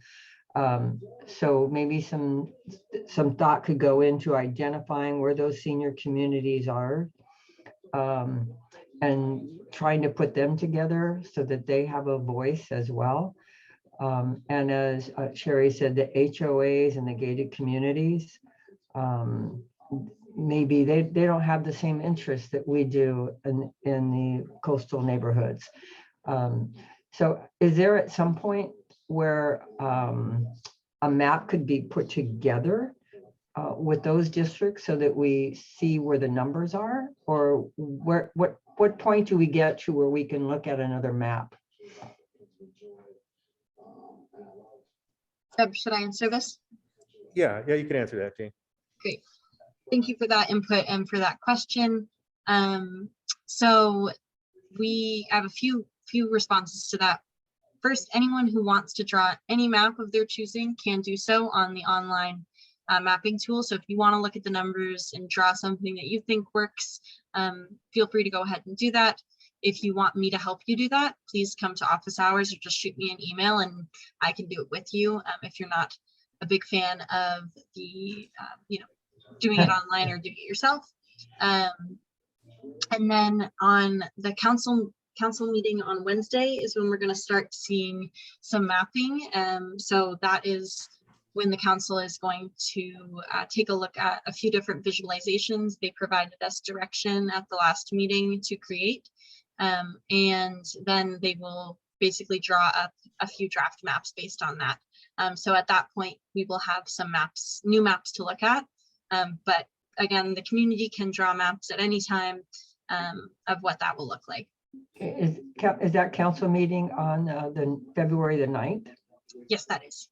So maybe some thought could go into identifying where those senior communities are, and trying to put them together so that they have a voice as well. And as Sherry said, the HOAs and the gated communities, maybe they don't have the same interests that we do in the coastal neighborhoods. So is there at some point where a map could be put together with those districts so that we see where the numbers are? Or what point do we get to where we can look at another map? Deb, should I answer this? Yeah, you can answer that, Jane. Great. Thank you for that input and for that question. So we have a few responses to that. First, anyone who wants to draw any map of their choosing can do so on the online mapping tool. So if you want to look at the numbers and draw something that you think works, feel free to go ahead and do that. If you want me to help you do that, please come to office hours or just shoot me an email and I can do it with you. If you're not a big fan of the, doing it online or doing it yourself. And then on the council meeting on Wednesday is when we're going to start seeing some mapping. So that is when the council is going to take a look at a few different visualizations they provided us direction at the last meeting to create. And then they will basically draw up a few draft maps based on that. So at that point, we will have some maps, new maps to look at. But again, the community can draw maps at any time of what that will look like. Is that council meeting on the February the 9th? Yes, that is.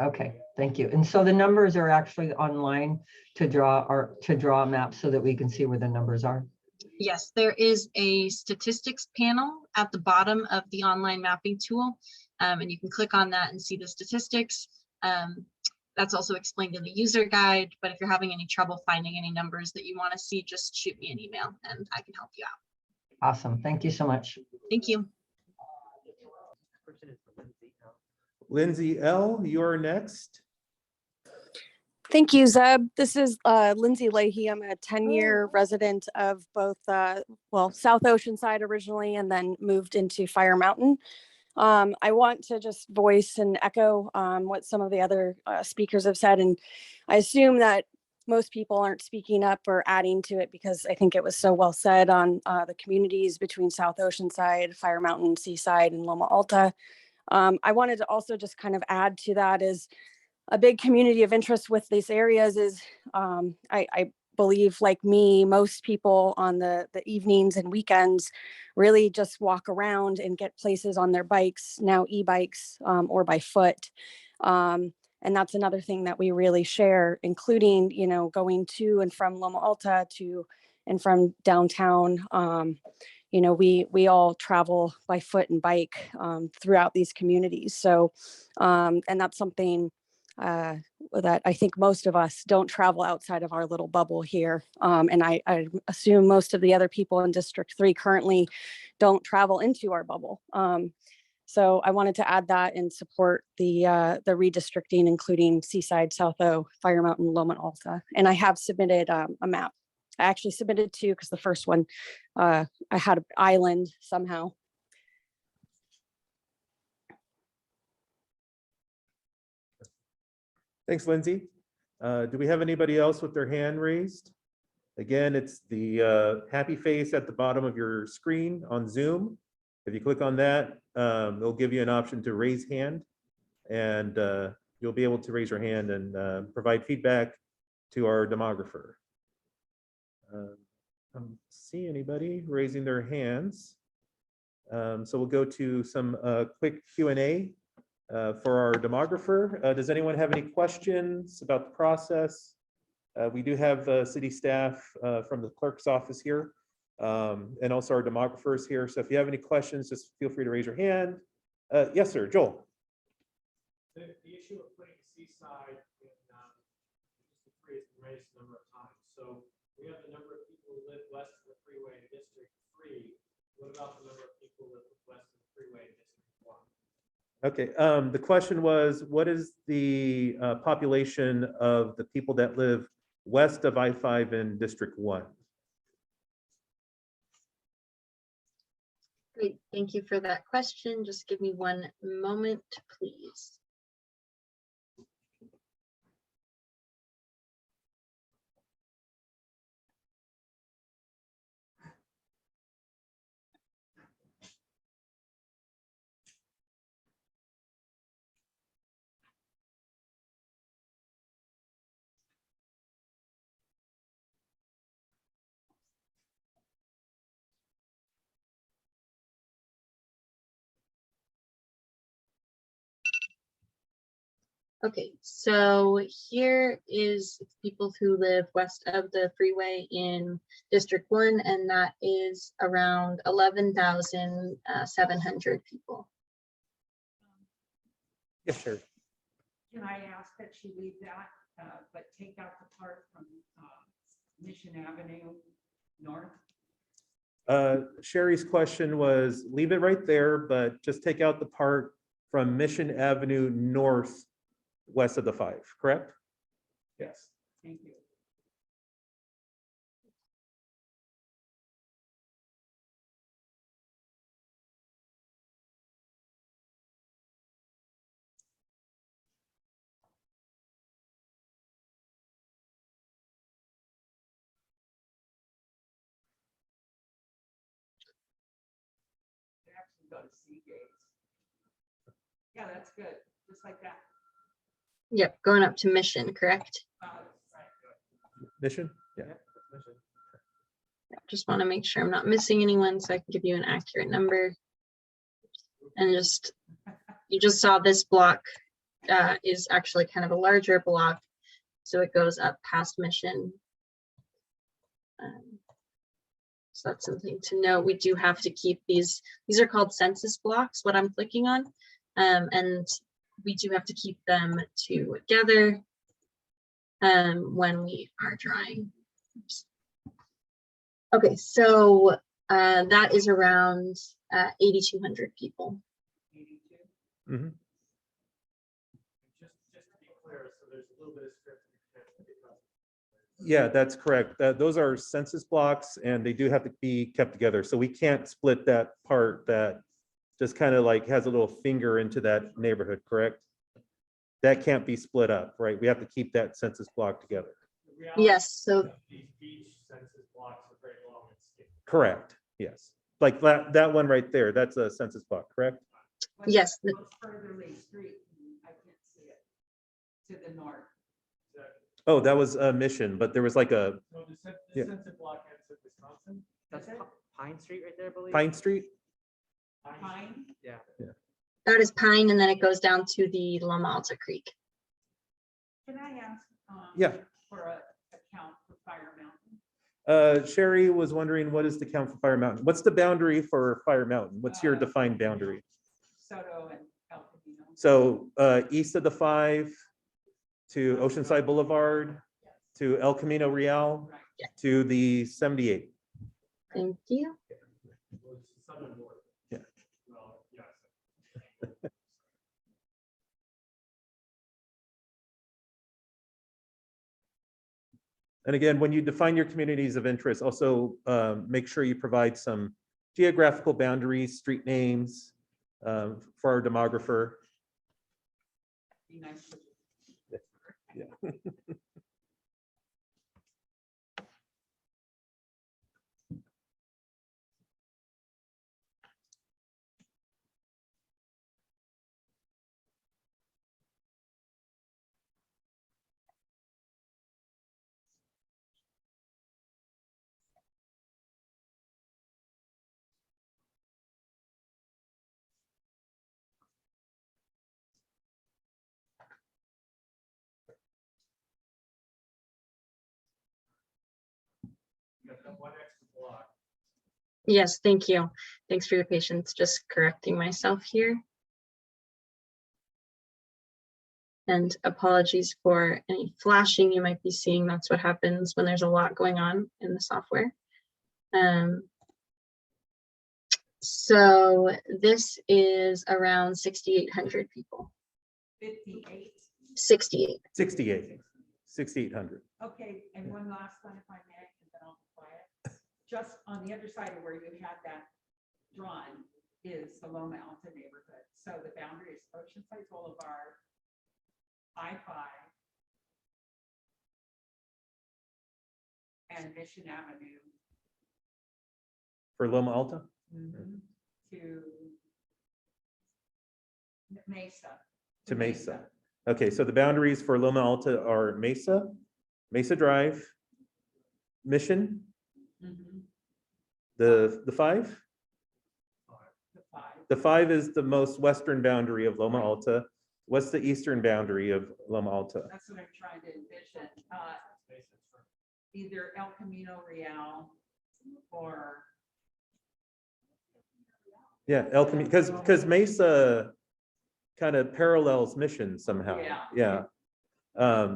Okay, thank you. And so the numbers are actually online to draw a map so that we can see where the numbers are. Yes, there is a statistics panel at the bottom of the online mapping tool, and you can click on that and see the statistics. That's also explained in the user guide, but if you're having any trouble finding any numbers that you want to see, just shoot me an email and I can help you out. Awesome, thank you so much. Thank you. Person is Lindsay L. Lindsay L., you're next. Thank you, Zeb. This is Lindsay Leahy. I'm a 10-year resident of both, South Oceanside originally, and then moved into Fire Mountain. I want to just voice and echo what some of the other speakers have said. And I assume that most people aren't speaking up or adding to it because I think it was so well said on the communities between South Oceanside, Fire Mountain, Seaside, and Loma Alta. I wanted to also just kind of add to that is a big community of interest with these areas is I believe, like me, most people on the evenings and weekends really just walk around and get places on their bikes, now e-bikes, or by foot. And that's another thing that we really share, including, going to and from Loma Alta to and from downtown. We all travel by foot and bike throughout these communities. So, and that's something that I think most of us don't travel outside of our little bubble here. And I assume most of the other people in District 3 currently don't travel into our bubble. So I wanted to add that and support the redistricting, including Seaside, South O, Fire Mountain, Loma Alta. And I have submitted a map. I actually submitted 2 because the first one, I had an island somehow. Thanks, Lindsay. Do we have anybody else with their hand raised? Again, it's the happy face at the bottom of your screen on Zoom. If you click on that, it'll give you an option to raise hand, and you'll be able to raise your hand and provide feedback to our demographer. I don't see anybody raising their hands. So we'll go to some quick Q&A for our demographer. Does anyone have any questions about the process? We do have city staff from the clerk's office here, and also our demographers here. So if you have any questions, just feel free to raise your hand. Yes, sir, Joel. The issue of putting Seaside in District 3 has been raised a number of times. So we have the number of people who live west of the freeway in District 3. What about the number of people who live west of the freeway in District 1? Okay, the question was, what is the population of the people that live west of I-5 in District 1? Great, thank you for that question. Just give me one moment, please. Okay, so here is people who live west of the freeway in District 1, and that is around 11,700 people. Yes, sure. Can I ask that she leave that, but take out the part from Mission Avenue North? Sherry's question was, leave it right there, but just take out the part from Mission Avenue North west of the 5, correct? Yes. Thank you. Actually go to Seagates. Yeah, that's good. Just like that. Yep, going up to Mission, correct? Mission? Yeah. Just want to make sure I'm not missing anyone so I can give you an accurate number. And just, you just saw this block is actually kind of a larger block. So it goes up past Mission. So that's something to know. We do have to keep these are called census blocks, what I'm clicking on. And we do have to keep them together when we are drawing. Okay, so that is around 8,200 people. 82? Mm-hmm. Just to be clear, so there's a little bit of script. Yeah, that's correct. Those are census blocks and they do have to be kept together. So we can't split that part that just kind of like has a little finger into that neighborhood, correct? That can't be split up, right? We have to keep that census block together. Yes, so These beach census blocks are very long and skinny. Correct, yes. Like that one right there, that's a census block, correct? yes, What's furtherly street? I can't see it. To the north. Oh, that was a Mission, but there was like a So the Yeah. census block ends at Wisconsin? That's Pine Street right there, I believe. Pine Street. Pine? Yeah. that is Pine, and then it goes down to the Loma Alta Creek. Can I ask? Yeah. For a account for Fire Mountain? Sherry was wondering, what is the count for Fire Mountain? What's the boundary for Fire Mountain? What's your defined boundary? Soto and El Camino. So east of the 5 to Oceanside Boulevard, to El Camino Real, to the 78. Thank you. Well, it's the southern border. Yeah. Well, yes. And again, when you define your communities of interest, also make sure you provide some geographical boundaries, street names for our demographer. Be nice to Yeah. Yes, thank you. Thanks for your patience. Just correcting myself here. And apologies for any flashing you might be seeing. That's what happens when there's a lot going on in the software. So this is around 6,800 people. 58. 68. 6,800. Okay, and one last one, if I may, and then I'll be quiet. Just on the other side of where you had that drawn is the Loma Alta neighborhood. So the boundary is Oceanside Boulevard, I-5, and Mission Avenue For Loma Alta? to Mesa. To Mesa. Okay, so the boundaries for Loma Alta are Mesa, Mesa Drive, Mission, the 5? The 5 is the most western boundary of Loma Alta. What's the eastern boundary of Loma Alta? That's what I'm trying to envision. Either El Camino Real or. Yeah, El Camino, because Mesa kind of parallels Mission somehow. Yeah.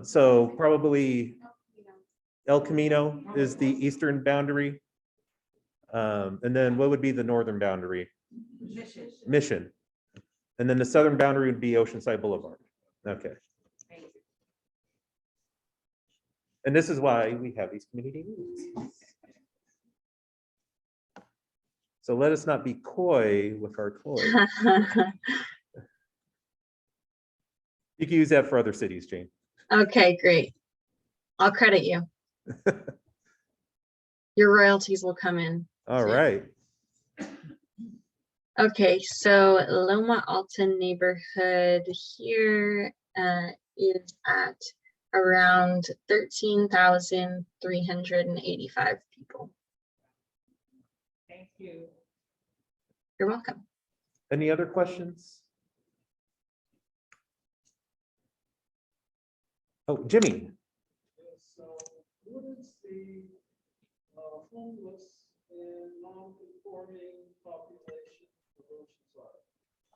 So probably El Camino is the eastern boundary. And then what would be the northern boundary? Mission. And then the southern boundary would be Oceanside Boulevard. Okay. And this is why we have these community meetings. So let us not be coy with our coy. You can use that for other cities, Jane. Okay, great. I'll credit you. Your royalties will come in. All right. Okay, so Loma Alta neighborhood here is at around 13,385 people. Thank you. You're welcome. Any other questions? Oh, Jimmy. So what is the homeless and non-conforming population of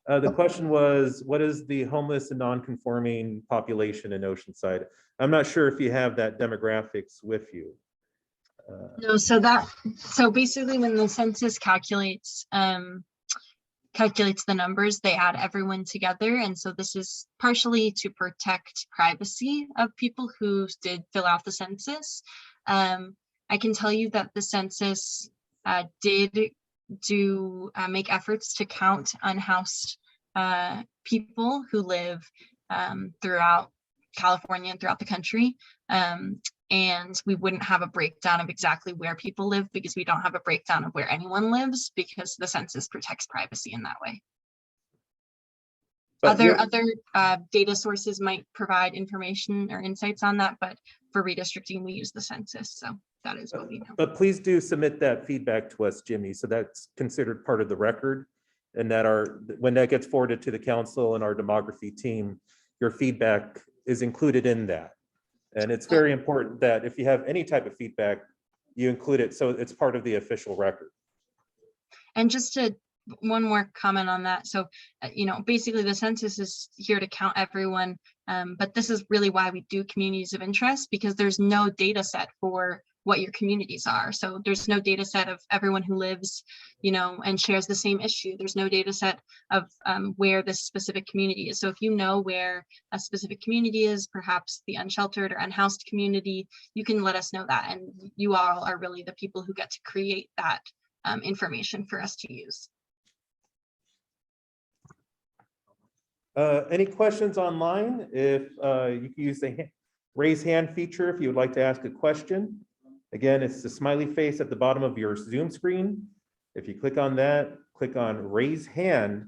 Oceanside? The question was, what is the homeless and non-conforming population in Oceanside? I'm not sure if you have that demographics with you. No, so basically when the census calculates the numbers, they add everyone together. And so this is partially to protect privacy of people who did fill out the census. I can tell you that the census did make efforts to count unhoused people who live throughout California and throughout the country. And we wouldn't have a breakdown of exactly where people live because we don't have a breakdown of where anyone lives because the census protects privacy in that way. But Other data sources might provide information or insights on that, but for redistricting, we use the census. So that is what we know. But please do submit that feedback to us, Jimmy. So that's considered part of the record. And that when that gets forwarded to the council and our demography team, your feedback is included in that. And it's very important that if you have any type of feedback, you include it so it's part of the official record. And just one more comment on that. So, basically the census is here to count everyone, but this is really why we do communities of interest, because there's no data set for what your communities are. So there's no data set of everyone who lives, and shares the same issue. There's no data set of where this specific community is. So if you know where a specific community is, perhaps the unsheltered or unhoused community, you can let us know that. And you all are really the people who get to create that information for us to use. Any questions online? If you can use the raise hand feature if you would like to ask a question. Again, it's the smiley face at the bottom of your Zoom screen. If you click on that, click on raise hand.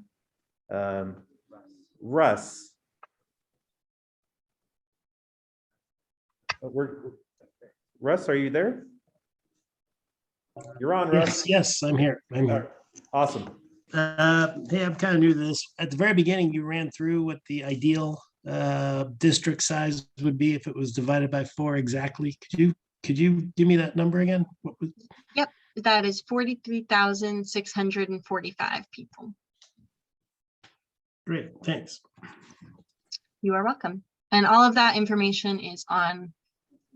Russ. Russ, are you there? You're on, Russ. Yes, I'm here. Awesome. Hey, I'm kind of new to this. At the very beginning, you ran through what the ideal district size would be if it was divided by 4 exactly. Could you give me that number again? Yep. that is 43,645 people. Great, thanks. You are welcome. And all of that information is on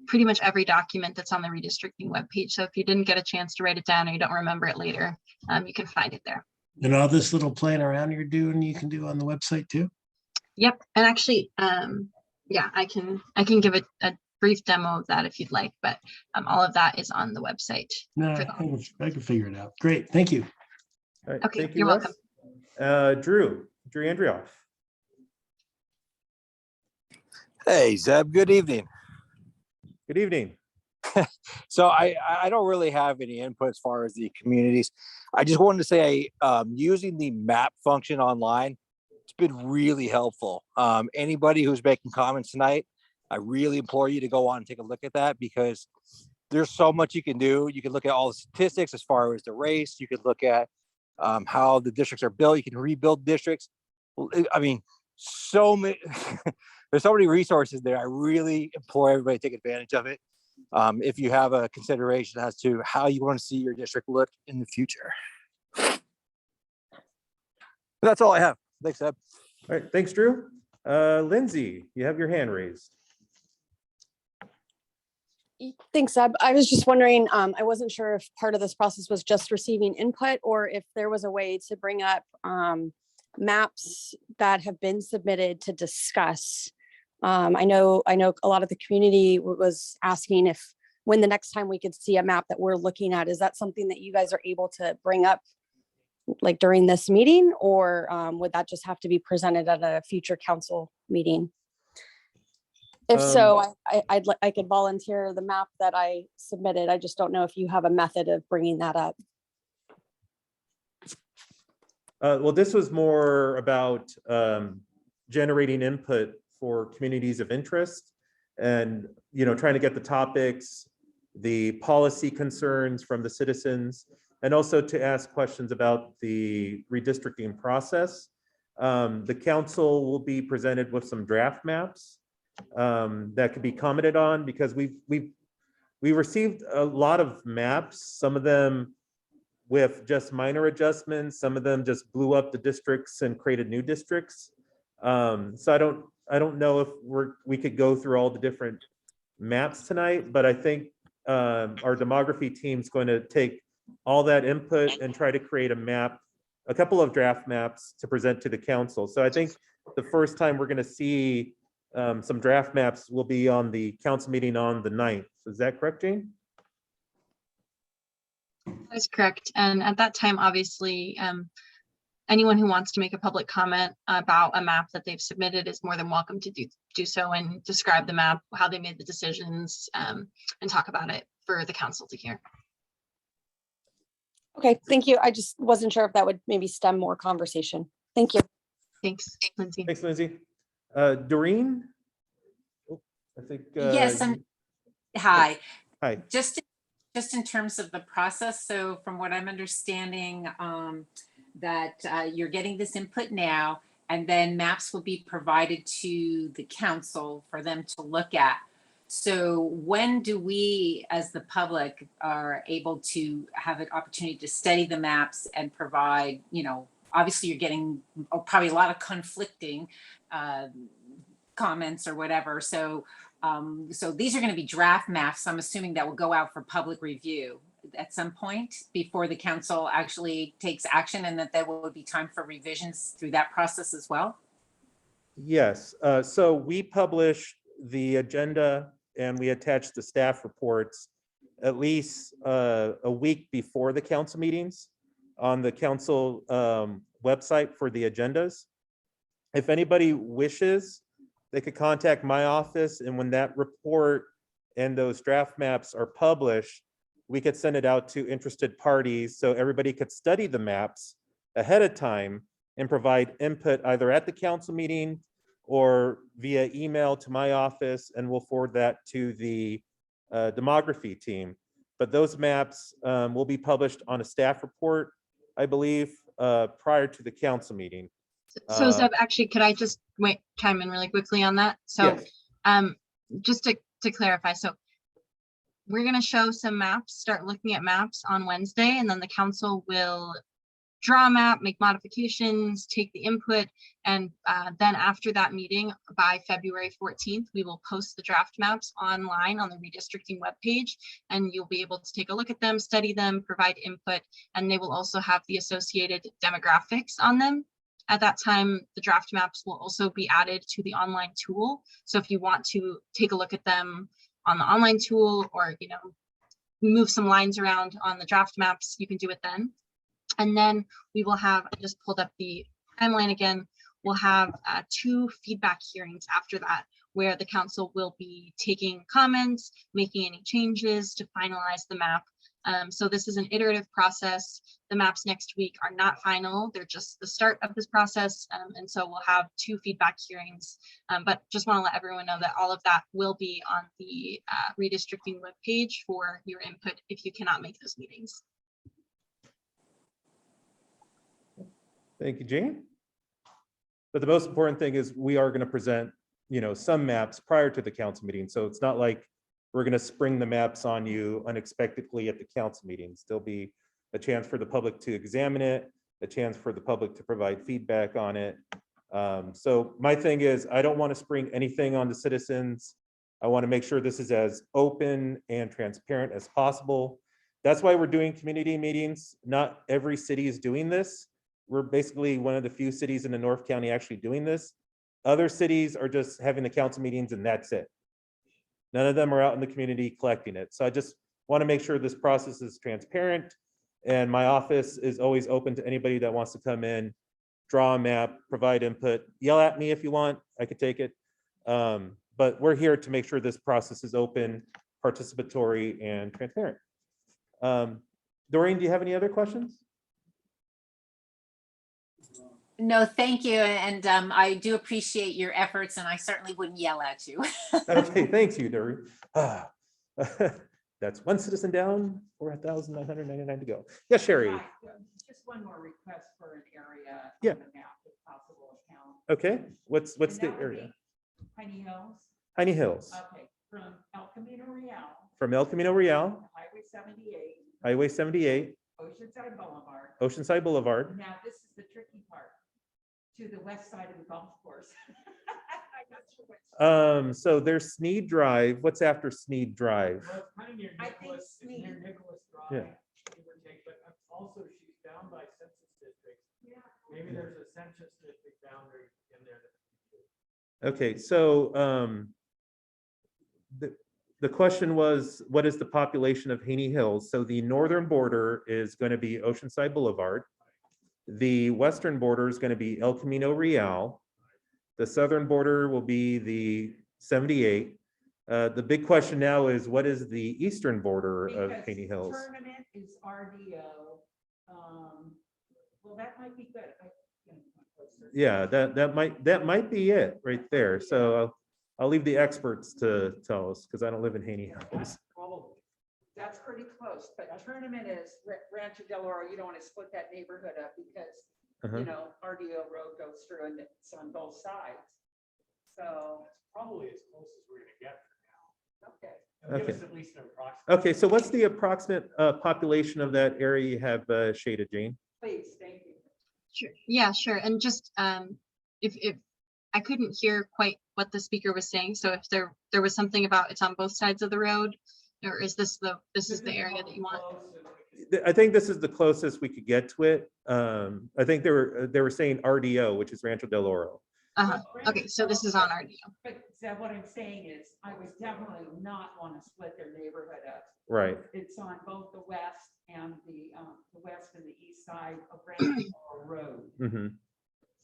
pretty much every document that's on the redistricting webpage. So if you didn't get a chance to write it down or you don't remember it later, you can find it there. And all this little playing around you're doing, you can do on the website too? Yep. And actually, yeah, I can give it a brief demo of that if you'd like, but all of that is on the website. No, for I can figure it out. Great, thank you. All right, Okay, thank you, you're Russ. Drew Andrioff. Hey, Zeb, good evening. Good evening. So I don't really have any input as far as the communities. I just wanted to say using the map function online, it's been really helpful. Anybody who's making comments tonight, I really implore you to go on and take a look at that because there's so much you can do. You can look at all the statistics as far as the race. You could look at how the districts are built. You can rebuild districts. I mean, so many, there's so many resources there. I really implore everybody to take advantage of it. If you have a consideration as to how you want to see your district look in the future. That's all I have. Thanks, Eb. All right, thanks, Drew. Lindsay, you have your hand raised. Thanks, Seb. I was just wondering, I wasn't sure if part of this process was just receiving input or if there was a way to bring up maps that have been submitted to discuss. I know a lot of the community was asking if when the next time we could see a map that we're looking at, is that something that you guys are able to bring up like during this meeting, or would that just have to be presented at a future council meeting? If so, I could volunteer the map that I submitted. I just don't know if you have a method of bringing that up. Well, this was more about generating input for communities of interest and, trying to get the topics, the policy concerns from the citizens, and also to ask questions about the redistricting process. The council will be presented with some draft maps that could be commented on because we received a lot of maps, some of them with just minor adjustments, some of them just blew up the districts and created new districts. So I don't know if we could go through all the different maps tonight, but I think our demography team is going to take all that input and try to create a map, a couple of draft maps to present to the council. So I think the first time we're going to see some draft maps will be on the council meeting on the 9th. Is that correct, Jane? That's correct. And at that time, obviously, anyone who wants to make a public comment about a map that they've submitted is more than welcome to do so and describe the map, how they made the decisions, and talk about it for the council to hear. Okay, thank you. I just wasn't sure if that would maybe stem more conversation. Thank you. Thanks, Lindsay. Thanks, Lindsay. Doreen? Oh, I think. Yes, hi. Hi. Just in terms of the process. So from what I'm understanding, that you're getting this input now, and then maps will be provided to the council for them to look at. So when do we, as the public, are able to have an opportunity to study the maps and provide, obviously you're getting probably a lot of conflicting comments or whatever. So these are going to be draft maps. I'm assuming that will go out for public review at some point before the council actually takes action, and that there will be time for revisions through that process as well? Yes, so we publish the agenda and we attach the staff reports at least a week before the council meetings on the council website for the agendas. If anybody wishes, they could contact my office, and when that report and those draft maps are published, we could send it out to interested parties so everybody could study the maps ahead of time and provide input either at the council meeting or via email to my office, and we'll forward that to the demography team. But those maps will be published on a staff report, I believe, prior to the council meeting. So Zeb, actually, could I just chime in really quickly on that? So yes. Just to clarify, so we're gonna show some maps, start looking at maps on Wednesday, and then the council will draw a map, make modifications, take the input, and then after that meeting, by February 14th, we will post the draft maps online on the redistricting webpage, and you'll be able to take a look at them, study them, provide input, and they will also have the associated demographics on them. At that time, the draft maps will also be added to the online tool. So if you want to take a look at them on the online tool, or move some lines around on the draft maps, you can do it then. And then we will have, I just pulled up the timeline again, we'll have 2 feedback hearings after that, where the council will be taking comments, making any changes to finalize the map. So this is an iterative process. The maps next week are not final, they're just the start of this process. And so we'll have 2 feedback hearings, but just want to let everyone know that all of that will be on the redistricting webpage for your input if you cannot make those meetings. Thank you, Jane. But the most important thing is we are going to present, some maps prior to the council meeting. So it's not like we're going to spring the maps on you unexpectedly at the council meetings. There'll be a chance for the public to examine it, a chance for the public to provide feedback on it. So my thing is, I don't want to spring anything on the citizens. I want to make sure this is as open and transparent as possible. That's why we're doing community meetings. Not every city is doing this. We're basically one of the few cities in the North County actually doing this. Other cities are just having the council meetings and that's it. None of them are out in the community collecting it. So I just want to make sure this process is transparent, and my office is always open to anybody that wants to come in, draw a map, provide input, yell at me if you want, I could take it. But we're here to make sure this process is open, participatory, and transparent. Doreen, do you have any other questions? No, thank you. And I do appreciate your efforts, and I certainly wouldn't yell at you. Okay, thanks you, Doreen. That's 1 citizen down, 4,999 to go. Yes, Sherry. Hi, just one more request for an area. Yeah. On the map, if possible, account. Okay, what's And the that would area? be Haney Hills. Haney Hills. Okay, from El Camino Real. From El Camino Real, Highway 78. Highway 78, Oceanside Boulevard. Oceanside Boulevard. Now, this is the tricky part. To the west side of the golf course. I'm not sure which. So there's Sneed Drive. What's after Sneed Drive? Well, it's kind of near I think Nicholas, it's near Sneed. Nicholas Drive. Yeah. Give or take, but also she's down by census district. Yeah. Maybe there's a census district boundary in there. that- Okay, so the question was, what is the population of Haney Hills? So the northern border is going to be Oceanside Boulevard. The western border is going to be El Camino Real. The southern border will be the 78. The big question now is, what is the eastern border of Because Haney Hills? Permanent is RDO. Well, that might be good. Yeah, that might be it right there. So I'll leave the experts to tell us, because I don't live in Haney Hills. Probably. That's pretty close, but Tournament is Rancho Del Oro. You don't want to split that neighborhood up because, RDO Road goes through and it's on both sides. So, Probably as close as we're gonna get for okay. now. Give Okay. us at least an approximate. Okay, so what's the approximate population of that area you have shaded, Jane? Please, thank you. Sure. Yeah, sure. And just if I couldn't hear quite what the speaker was saying, so if there was something about it's on both sides of the road, or is this the area that you want? I think this is the closest we could get to it. I think they were saying RDO, which is Rancho Del Oro. Okay, so this is on RDO. But Zeb, what I'm saying is, I would definitely not want to split their neighborhood up. Right. It's on both the west and the west and the east side of Rancho Road. Mm-hmm.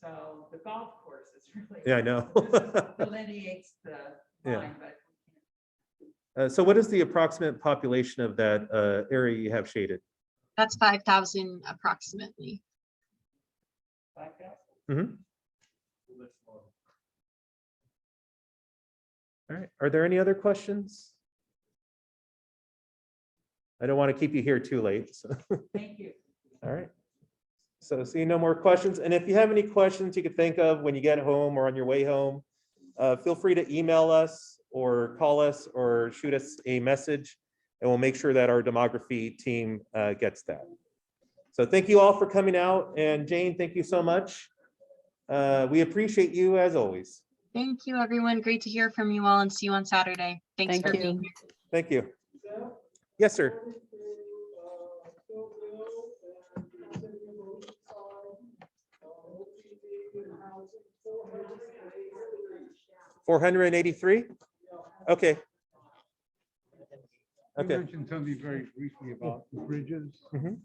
So the golf course is really. Yeah, I know. Delineates the Yeah. line, but. So what is the approximate population of that area you have shaded? That's 5,000 approximately. Mm-hmm. All right, are there any other questions? I don't want to keep you here too late. So. Thank you. All right. So seeing no more questions, and if you have any questions you could think of when you get home or on your way home, feel free to email us or call us or shoot us a message. and we'll make sure that our demography team gets that. So thank you all for coming out, and Jane, thank you so much. We appreciate you as always. Thank you, everyone. Great to hear from you all and see you on Saturday. Thanks Thank for you. being here. Thank you. Yes, sir. $483? Okay. You Okay. mentioned something very briefly about the bridges. Mhm.